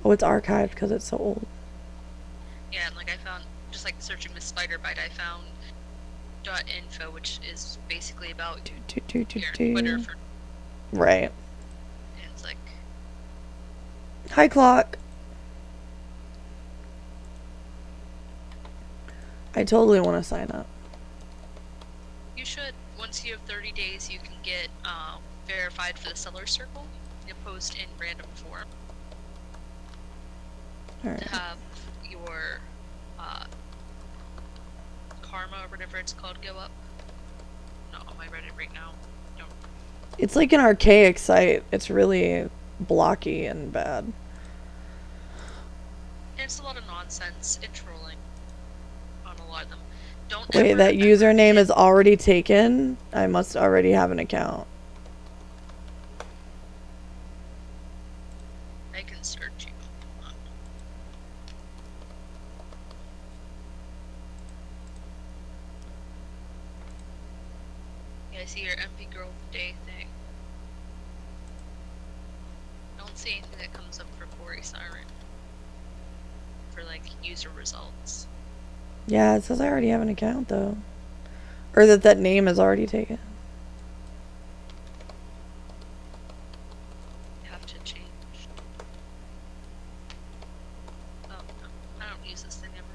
Oh, it's archived because it's so old. Yeah, and like I found, just like searching with Spider-Bite, I found .info, which is basically about your Twitter for... Right. And it's like... Hi, Clock. I totally want to sign up. You should. Once you have 30 days, you can get verified for the Seller Circle. You post in random form Alright. to have your karma or whatever it's called go up. Not on my Reddit right now. Don't. It's like an archaic site. It's really blocky and bad. And it's a lot of nonsense and trolling on a lot of them. Don't Wait, ever, that ever username hit- is already taken? I must already have an account. I can search you. Hold on. Yeah, I see your MV Girl of the Day thing. I don't see anything that comes up for Bori Siren. For like user results. Yeah, it says I already have an account though. Or that name is already taken. You have to change. Oh, no. I don't use this thing ever.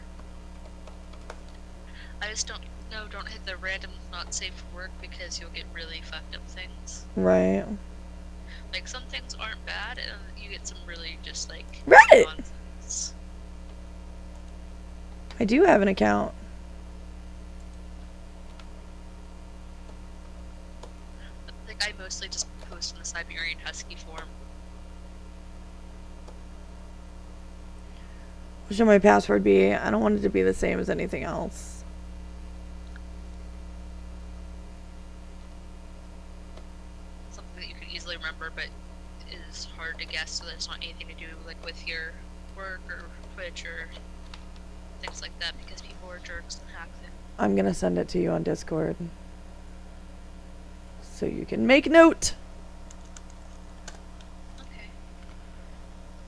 I just don't hit the random not safe for work because you'll get really fucked up things. Right. Like some things aren't bad and you get some really just like Reddit! nonsense. I do have an account. Like I mostly just post in the Siberian Husky form. What should my password be? I don't want it to be the same as anything else. Something that you can easily remember but is hard to guess so that it's not anything to do like with your work or Twitch or things like that because people are jerks and hack them. I'm gonna send it to you on Discord. So you can make note. Okay.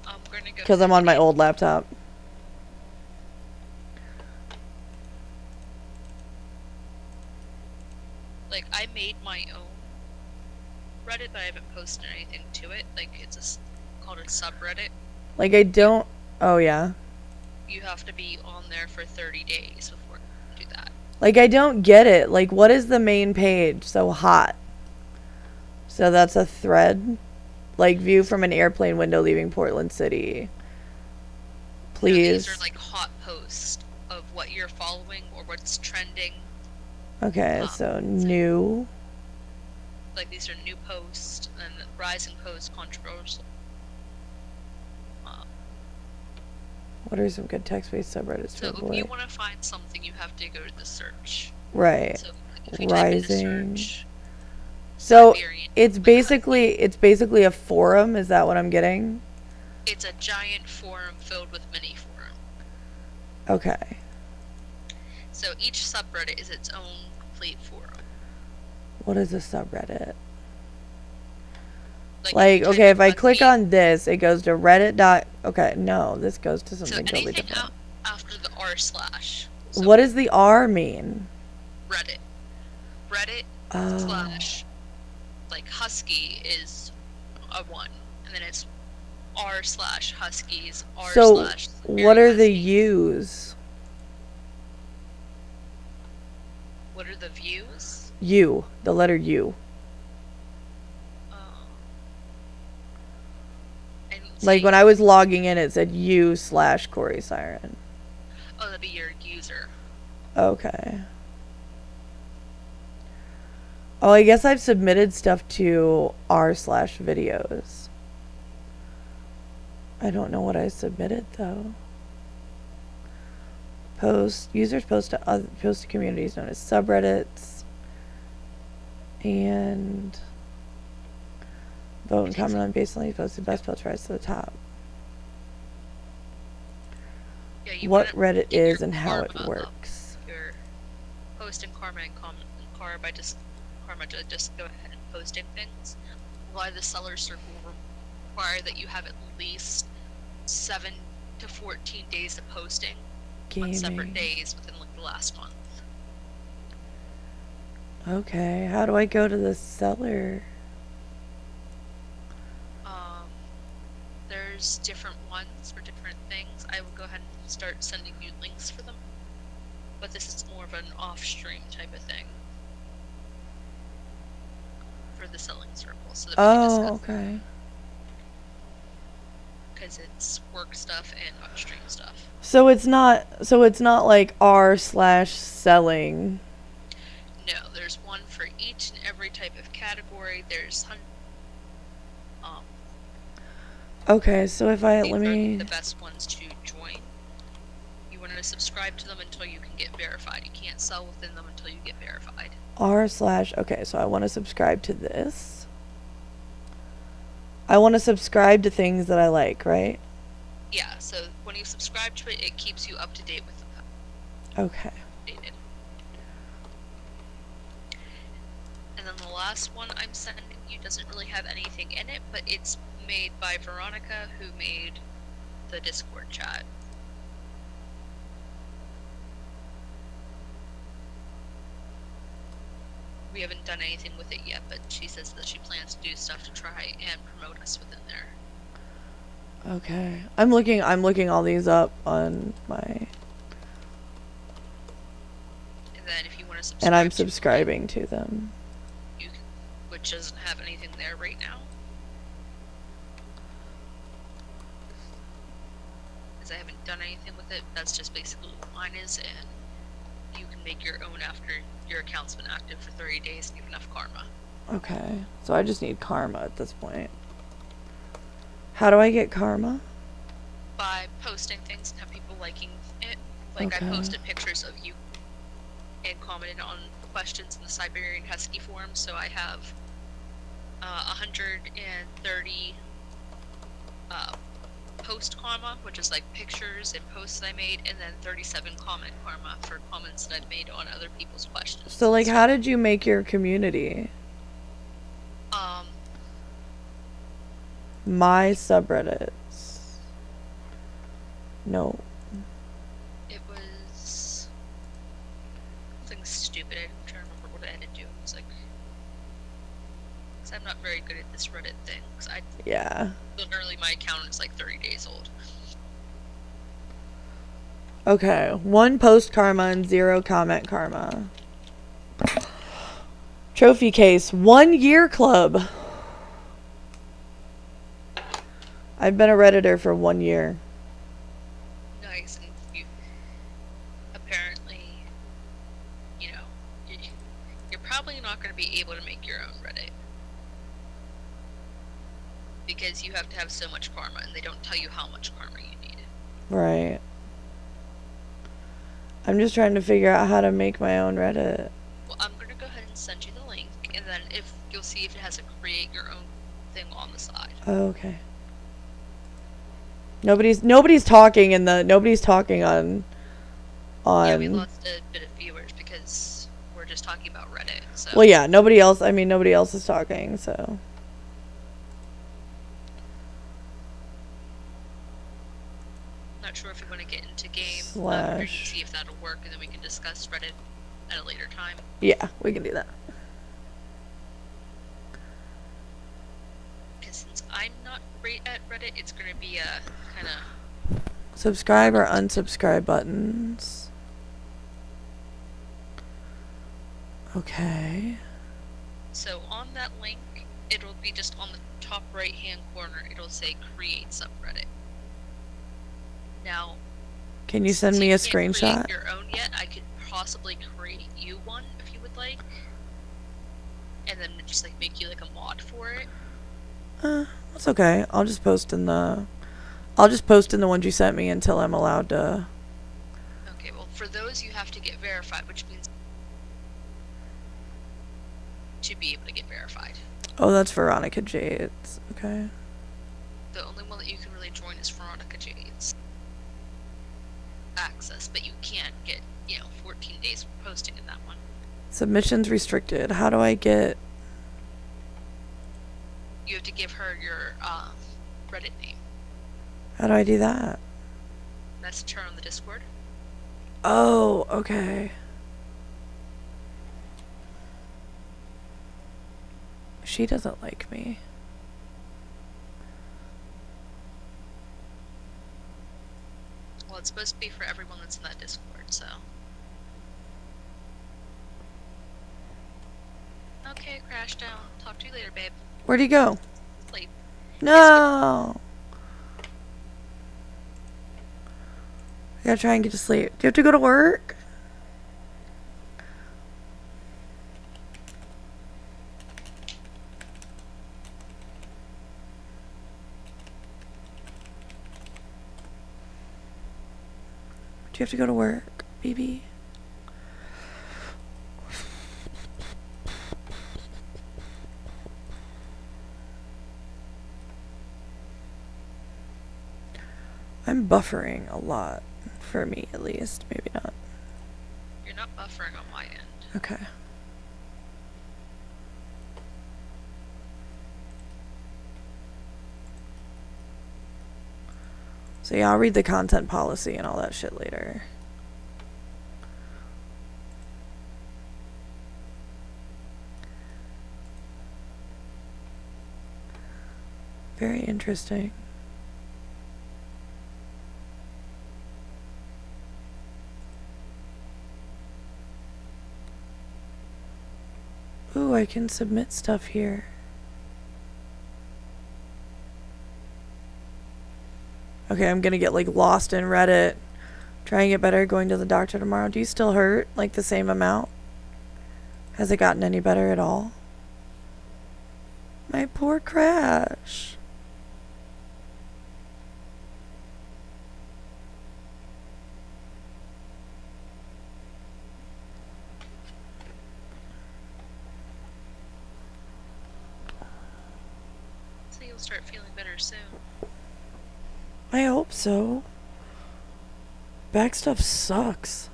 I'm gonna go Because I'm on my old laptop. Like I made my own Reddit but I haven't posted anything to it. Like it's called a subreddit. Like I don't... Oh yeah. You have to be on there for 30 days before you can do that. Like I don't get it. Like what is the main page so hot? So that's a thread? Like view from an airplane window leaving Portland City. No, Please. these are like hot posts of what you're following or what's trending Okay, so new. Like these are new posts and rising posts, controversial. What are some good text-based subreddits to So if avoid? you want to find something, you have to go to the search. Right. So if you Rising. type in search, So Siberian, it's basically a forum. Is that what I'm getting? it's a giant forum filled with mini forum. Okay. So each subreddit is its own complete forum. What is a subreddit? Like okay, if I click on this, it goes to Reddit. Okay, no, this goes to something totally different. After the r/. So what does the R mean? Reddit. Like Husky is a 1, and then it's r/Huskies, r/. So what are the U's? What are the views? U, the letter U. Like when I was logging in, it said U/Corey Siren. Oh, that'd be your user. Okay. Oh, I guess I've submitted stuff to r/videos. I don't know what I submitted though. Users post to communities known as subreddits, and vote and comment on based on these posts. The best post rise to the top. Yeah, what Reddit is and how it works. You're posting karma and comment karma to just go ahead and posting things. Why the seller circle require that you have at least 7 to 14 days of posting on separate days within like the last month. Okay, how do I go to the seller? There's different ones for different things. I will go ahead and start sending you links for them. But this is more of an off-stream type of thing for the selling circle. So that okay. Because it's work stuff and on-stream stuff. So it's not like r/selling. No, there's one for each and every type of category. There's okay, so if let me... the best ones to join. You want to subscribe to them until you can get verified. You can't sell within them until you get verified. Okay, so I want to subscribe to this. I want to subscribe to things that I like, right? Yeah, so when you subscribe to it, it keeps you up to date with them. Okay. Updated. And then the last one I'm sending you doesn't really have anything in it, but it's made by Veronica, who made the Discord chat. We haven't done anything with it yet, but she says that she plans to do stuff to try and promote us within there. Okay. I'm looking all these up on my... And then if you want to subscribe and I'm subscribing to them. You can, which doesn't have anything there right now. Because I haven't done anything with it. That's just basically what mine is, and you can make your own after your account's been active for 30 days and you have enough karma. Okay. So I just need karma at this point. How do I get karma? By posting things and have people liking it. Like I posted pictures of you and commented on questions in the Siberian Husky forum, so I have 130 post karma, which is like pictures and posts that I made, and then 37 comment karma for comments that I've made on other people's questions. So like, how did you make your community? My subreddits. No. It was something stupid. I'm trying to remember what I had to do. It was like, because I'm not very good at this Reddit thing. Yeah. Literally, my account is like 30 days old. Okay, 1 post karma and 0 comment karma. Trophy case, 1 year club. I've been a Redditor for 1 year. Nice, and you apparently, you know, your own Reddit. Because you have to have so much karma, and they don't tell you how much karma you need. Right. I'm just trying to figure out how to make my own Reddit. Well, I'm gonna go ahead and send you the link, and then if you'll see if it has a create your own thing on the side. Oh, okay. Nobody's talking in the nobody's talking on. Yeah, we lost a bit of viewers because we're just talking about Reddit. So. Well, yeah, nobody else is talking, so. Not sure if you want to get into game. Slash. You can see if that'll work, and then we can discuss Reddit at a later time. Yeah, we can do that. Because since I'm not great at Reddit, it's going to be a kind of... Subscribe or unsubscribe buttons. Okay. So on that link, it'll be just on the top right-hand corner, it'll say create subreddit. Now, can you send me a since you can't screenshot? create your own yet, I could possibly create you one if you would like, and then just like make you like a mod for it. That's okay. I'll just post in the ones you sent me until I'm allowed to. Okay, well for those you have to get verified, which means to be able to get verified. Oh, that's Veronica Jades. Okay. The only one that you can really join is Veronica Jades access, but you can't get, 14 days for posting in that one. Submissions restricted. How do I get? You have to give her your Reddit name. How do I do that? Message her on the Discord. Oh, okay. She doesn't like me. Well, it's supposed to be for everyone that's in that Discord, so. Okay, crash down. Talk to you later, babe. Where'd he go? Sleep. No. I gotta try and get to sleep. Do you have to go to work? Do you have to go to work, baby? I'm buffering a lot. For me, at least. Maybe not. You're not buffering on my end. Okay. So yeah, I'll read the content policy and all that shit later. Very interesting. Ooh, I can submit stuff here. Okay, I'm gonna get like lost in Reddit. Try and get better going to the doctor tomorrow. Do you still hurt like the same amount? Has it gotten any better at all? My poor Crash. So you'll start feeling better soon. I hope so. Back stuff sucks.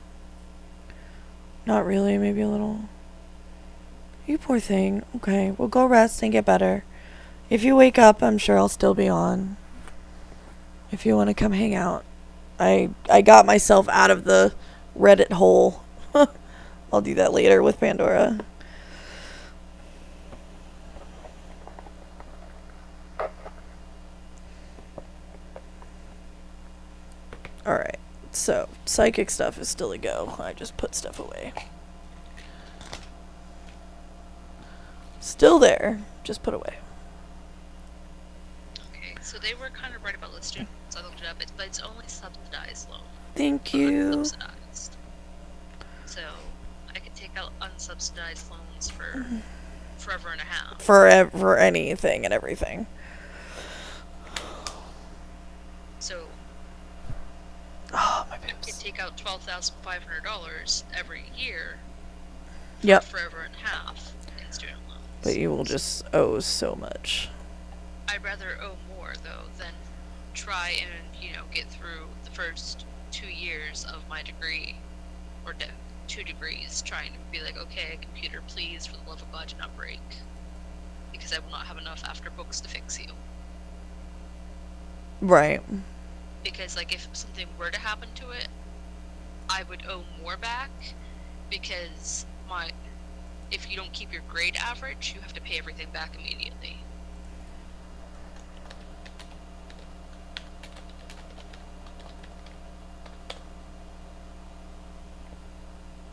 Not really, maybe a little. You poor thing. Okay, we'll go rest and get better. If you wake up, I'm sure I'll still be on. If you want to come hang out. I got myself out of the Reddit hole. I'll do that later with Pandora. Alright, so psychic stuff is still a go. I just put stuff away. Still there, just put away. Okay, so they were kind of right about the students. I looked it up, but it's only subsidized loan. Thank you. Unsubsidized. So I could take out unsubsidized loans for forever and a half. For anything and everything. So Oh, my you can boobs. take out $12,500 every year Yep. forever and a half in student loans. But you will just owe so much. I'd rather owe more, though, than try and, get through the first 2 years of my degree, or 2 degrees, trying to be like, okay, computer, please, for the love of God, do not break. Because I will not have enough after books to fix you. Right. Because, like, if something were to happen to it, I would owe more back, because if you don't keep your grade average, you have to pay everything back immediately.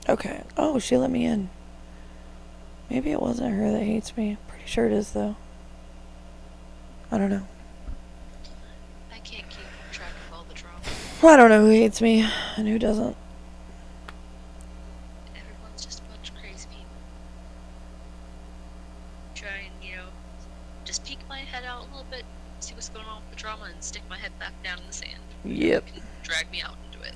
Okay. Oh, she let me in. Maybe it wasn't her that hates me. Pretty sure it is, though. I don't know. I can't keep track of all the drama. I don't know who hates me and who doesn't. Everyone's just a bunch of crazy people. Try and, just peek my head out a little bit, see what's going on with the drama, and stick my head back down in the sand. Yep. You can drag me out into it.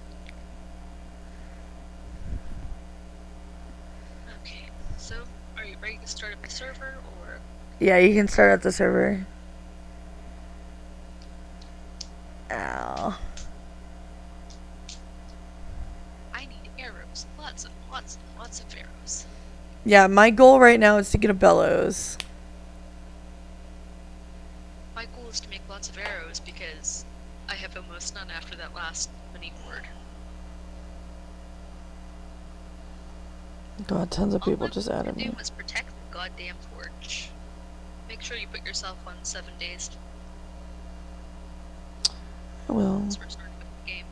Okay, so are you ready to start up the server, or? Yeah, you can start at the server. Ow. I need arrows. Lots and lots and lots of arrows. Yeah, my goal right now is to get a bellows. My goal is to make lots of arrows because I have almost none after that last mini board. God, tons of people All I just wanted added to do me. was protect the goddamn torch. Make sure you put yourself on 7 days I will. once we're starting with the game.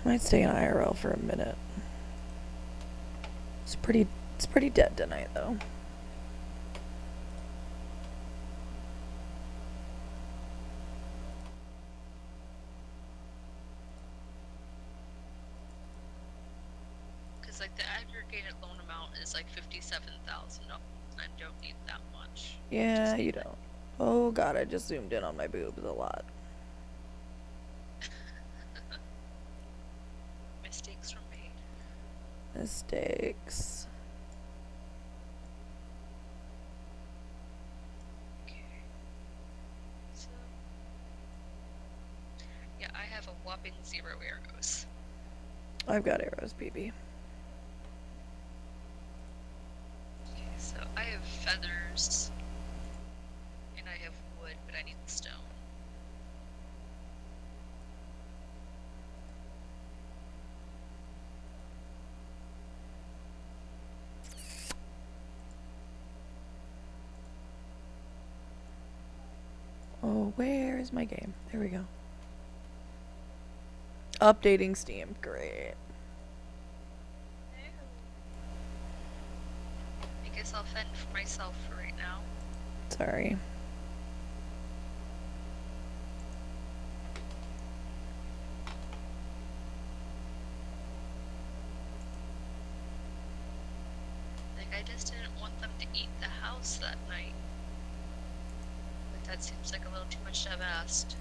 I might stay in IRL for a minute. It's pretty dead tonight, though. Because, like, the aggregated loan amount is like $57,000. I don't need that much. Yeah, you don't. Oh God, I just zoomed in on my boobs a lot. Mistakes were made. Mistakes. Okay. So, yeah, I have a whopping 0 arrows. I've got arrows, BB. Okay, so I have feathers. And I have wood, but I need the stone. Oh, where is my game? There we go. Updating Steam. Great. I guess I'll fend for myself for right now. Sorry. Like, I just didn't want them to eat the house that night. But that seems like a little too much to have asked.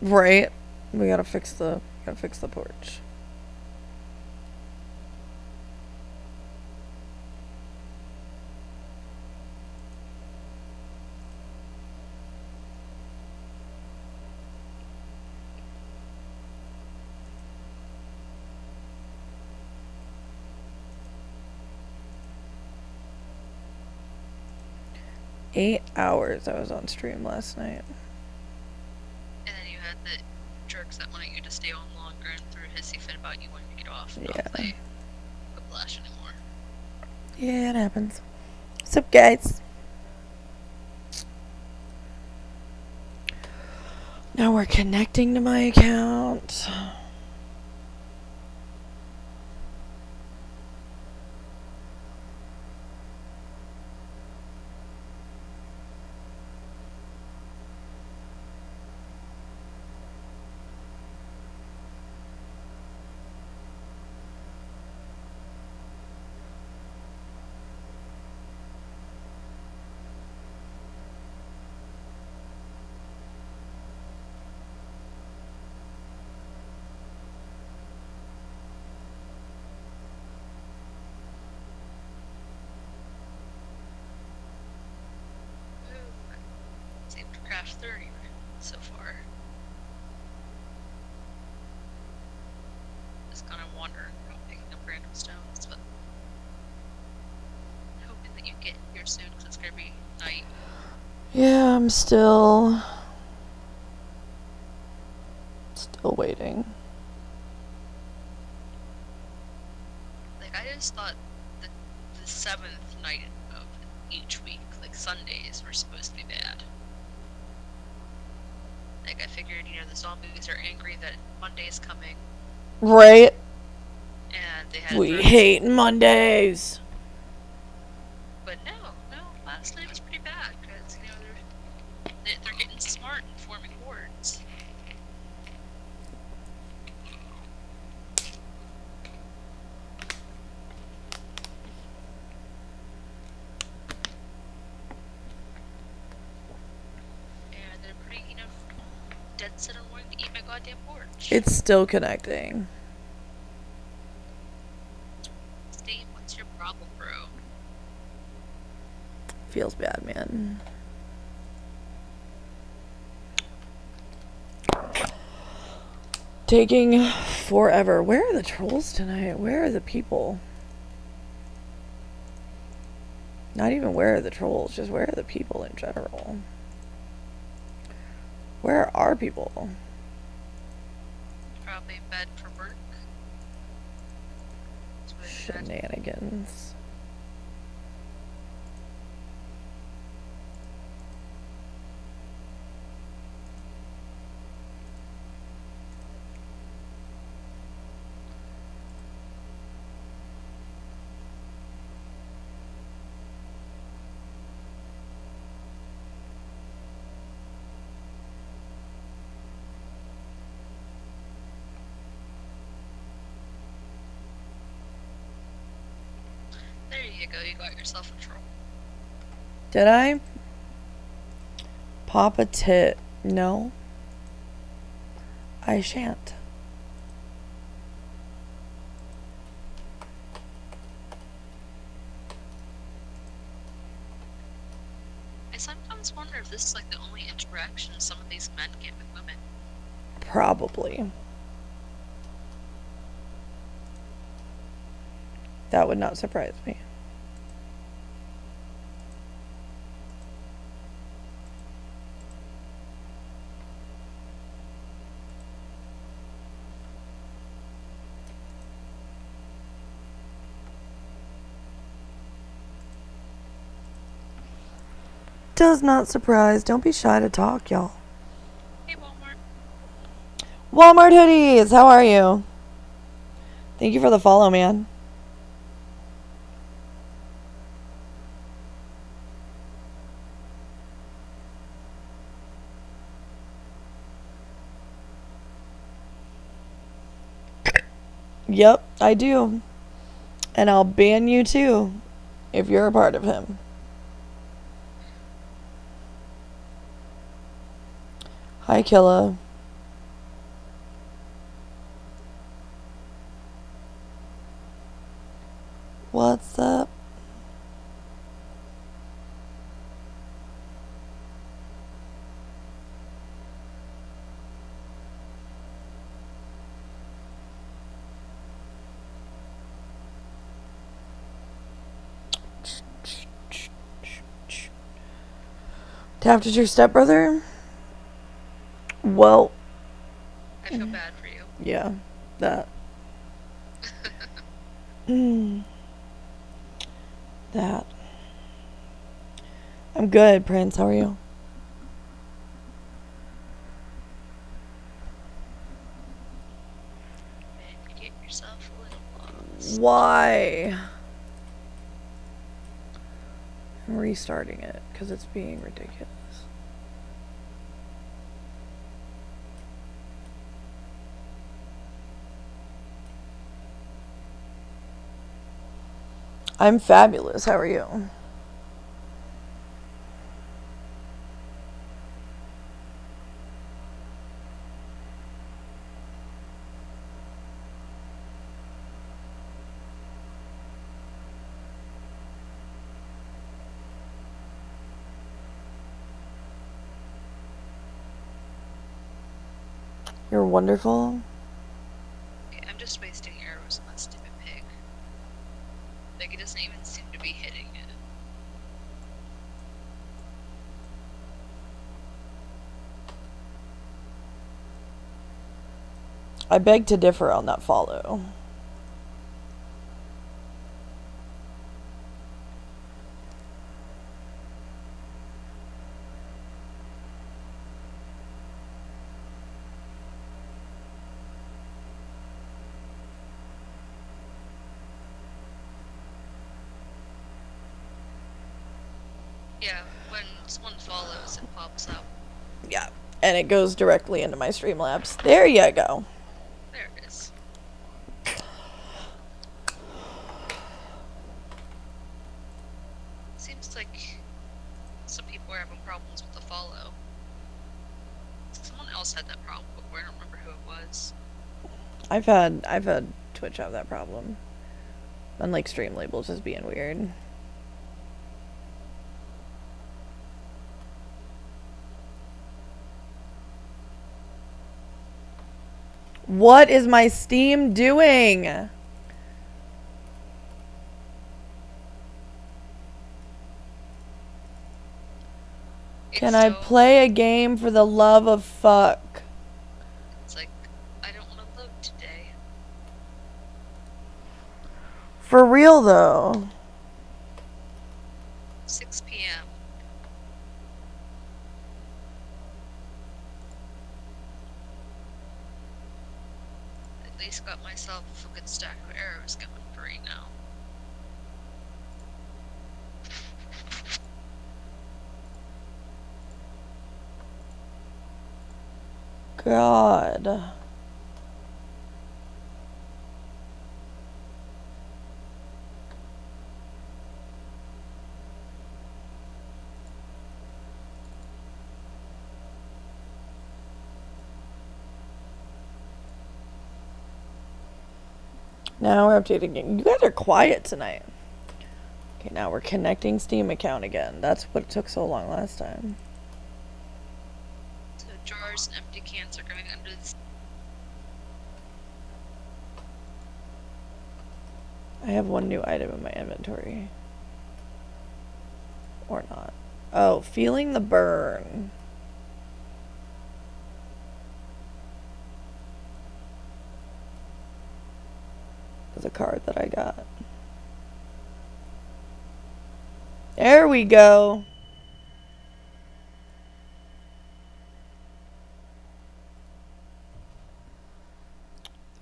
Right. We gotta fix the porch. Eight hours I was on stream last night. And then you had the jerks that wanted you to stay on longer and threw a hissy fit about you wanting to get off and Yeah. not play Whiplash anymore. Yeah, it happens. What's up, guys? Now we're connecting to my account. Warcraft 30 so far. Just kind of wandering around picking up random stones, but hoping that you get here soon because it's gonna be night. Yeah, I'm still waiting. Like, I just thought that the 7th night of each week, like Sundays, were supposed to be bad. Like, I figured, the zombies are angry that Monday's coming. Right? And they had We hate Mondays. But no, last night was pretty bad because, they're getting smart and forming hordes. And they're pretty, dead set on wanting to eat my goddamn porch. It's still connecting. Steve, what's your problem, bro? Feels bad, man. Taking forever. Where are the trolls tonight? Where are the people? Not even where are the trolls, just where are the people in general? Where are people? Probably in bed for work. Shenanigans. There you go, you got yourself a troll. Did I? Pop a tit. No. I shan't. I sometimes wonder if this is like the only interaction some of these men get with women. Probably. That would not surprise me. Does not surprise. Don't be shy to talk, y'all. Hey, Walmart. Walmart hoodies, how are you? Thank you for the follow, man. Yep, I do. And I'll ban you too, if you're a part of him. Hi, Killa. What's up? Tapped at your stepbrother? Well, I feel bad for you. yeah, that. That. I'm good, Prince. How are you? And get yourself a little lost. Why? I'm restarting it because it's being ridiculous. I'm fabulous. How are you? You're wonderful. Okay, I'm just wasting arrows on that stupid pig. Like, it doesn't even seem to be hitting it. I beg to differ on that follow. Yeah, when someone follows, it pops up. Yeah, and it goes directly into my Streamlabs. There you go. There it is. Seems like some people are having problems with the follow. Someone else had that problem before, I don't remember who it was. I've had Twitch have that problem. Unlike Streamlabs just being weird. What is my Steam doing? Can I play a game for the love of fuck? It's like, I don't want to load today. For real though. 6 p.m. At least got myself a good stack of arrows going for right now. God. Now we're updating. You guys are quiet tonight. Okay, now we're connecting Steam account again. That's what took so long last time. So jars and empty cans are going under the... I have one new item in my inventory. Or not. Oh, feeling the burn. Is a card that I got. There we go.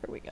There we go.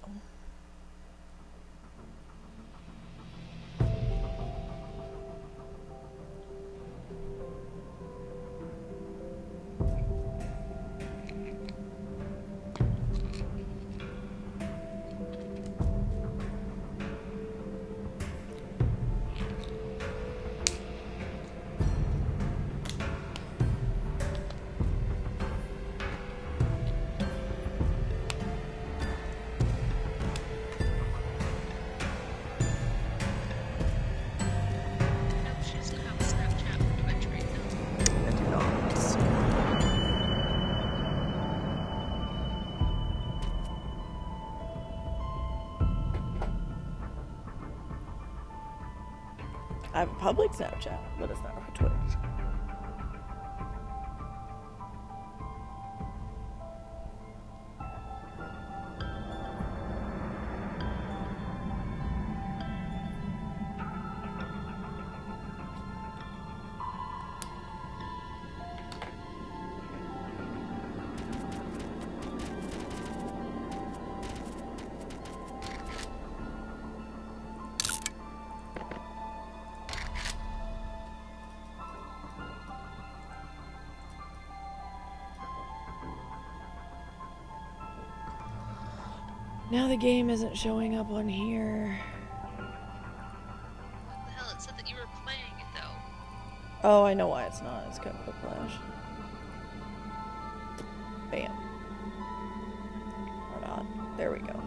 She doesn't have a Snapchat or Twitch right now. I do not. I have a public Snapchat, but it's not for Twitch. Now the game isn't showing up on here. What the hell? It said that you were playing it though. Oh, I know why it's not. It's got Quick Flash. Bam. Or not. There we go.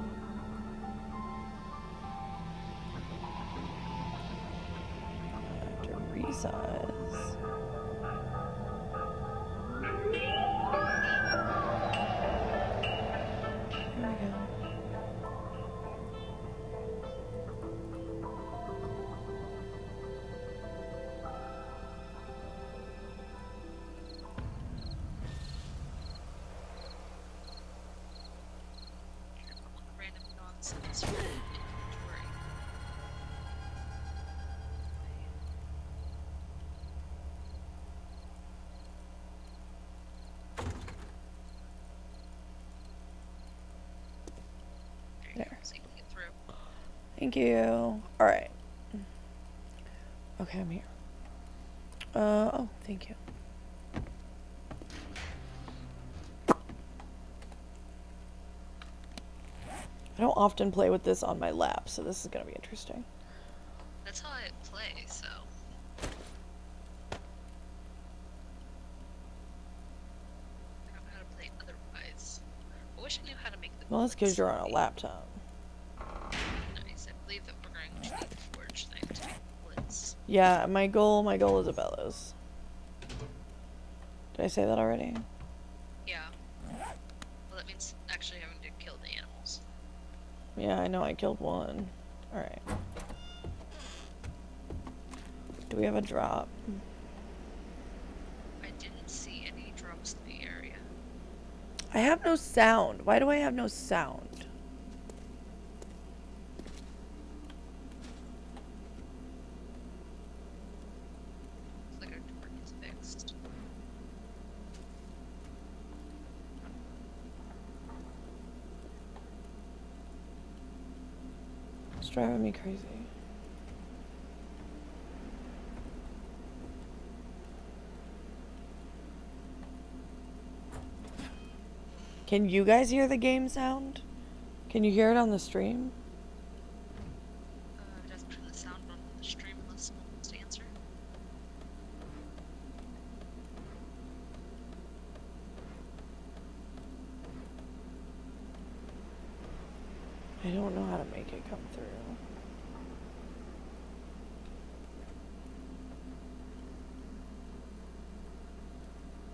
I have to resize. There. so you can get through. Thank you. Alright. Okay, I'm here. Oh, thank you. I don't often play with this on my lap, so this is gonna be interesting. That's how I play, so. I don't know how to play otherwise. I wish I knew how to make the. Well, that's because you're on a laptop. Nice. I believe that we're going to need the forge thing to make the blitz. Yeah, my goal is a bellows. Did I say that already? Yeah. Well, that means actually having to kill the animals. Yeah, I know I killed one. Alright. Do we have a drop? I didn't see any drops in the area. I have no sound. Why do I have no sound? Looks like our door is fixed. It's driving me crazy. Can you guys hear the game sound? Can you hear it on the stream? I'd have to turn the sound on the stream unless someone wants to answer. I don't know how to make it come through.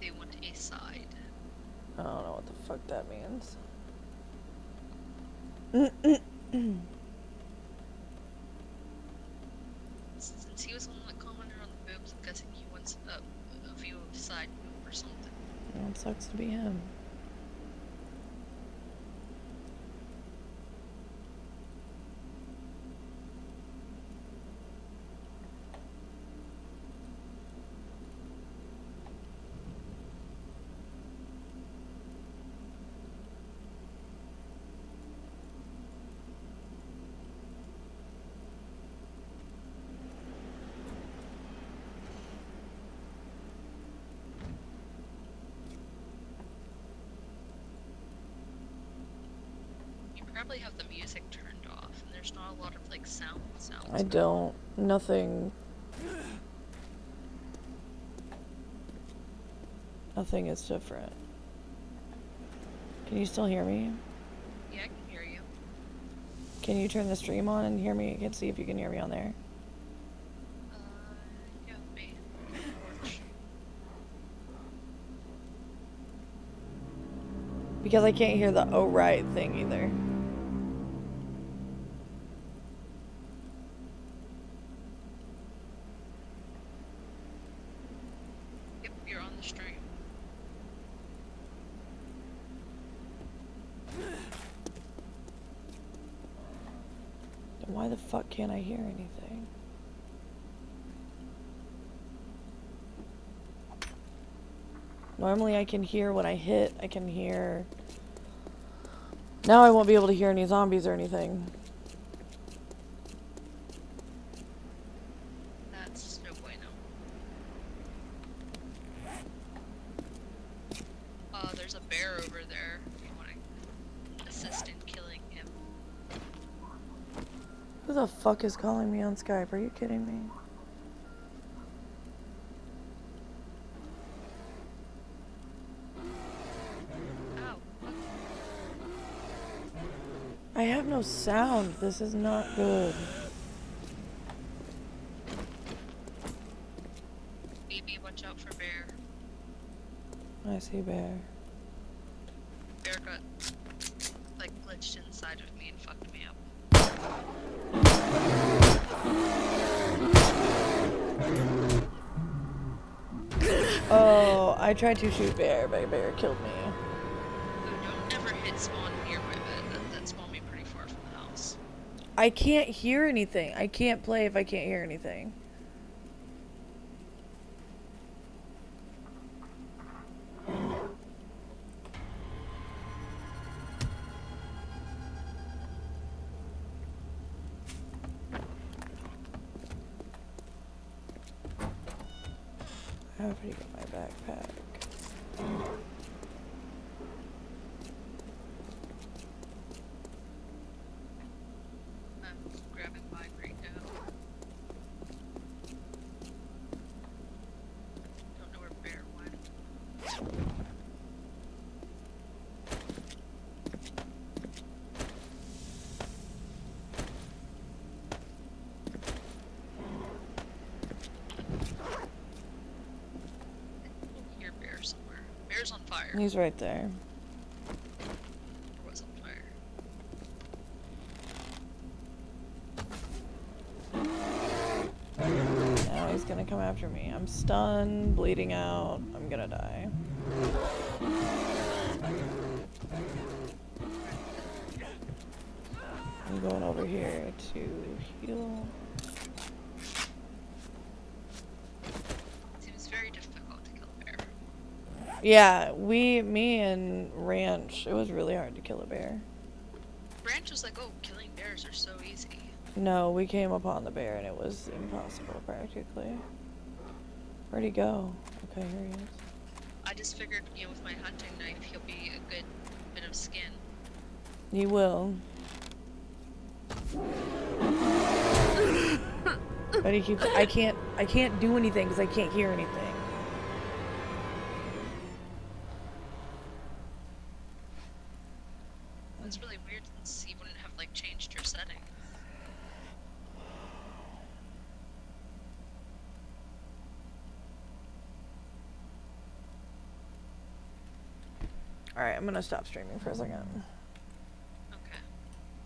They want a side. I don't know what the fuck that means. Since he was the one that commented on the boobs, I'm guessing he wants a view of side boob or something. Well, it sucks to be him. You probably have the music turned off, and there's not a lot of like sounds. I don't. Nothing. Nothing is different. Can you still hear me? Yeah, I can hear you. Can you turn the stream on and hear me? You can see if you can hear me on there. Yeah, me. Forge. Because I can't hear the oh right thing either. Yep, you're on the stream. Then why the fuck can't I hear anything? Normally I can hear when I hit, I can hear... Now I won't be able to hear any zombies or anything. That's no bueno. There's a bear over there if you want to assist in killing him. Who the fuck is calling me on Skype? Are you kidding me? Ow. I have no sound. This is not good. Maybe watch out for bear. I see bear. Bear got like glitched inside of me and fucked me up. Oh, I tried to shoot bear, but bear killed me. Don't ever hit spawn near my bed. That spawned me pretty far from the house. I can't hear anything. I can't play if I can't hear anything. How do you get my backpack? I'm grabbing mine right now. Don't know where Bear went. I hear Bear somewhere. Bear's on fire. He's right there. Or was on fire. Now he's gonna come after me. I'm stunned, bleeding out. I'm gonna die. I'm going over here to heal. Seems very difficult to kill a bear. Yeah, me and Ranch, it was really hard to kill a bear. Branch was like, oh, killing bears are so easy. No, we came upon the bear and it was impossible practically. Where'd he go? Okay, here he is. I just figured, you know, with my hunting knife, he'll be a good bit of skin. He will. But he keeps, I can't do anything because I can't hear anything. That's really weird since you wouldn't have, like, changed your setting. Alright, I'm gonna stop streaming for a second.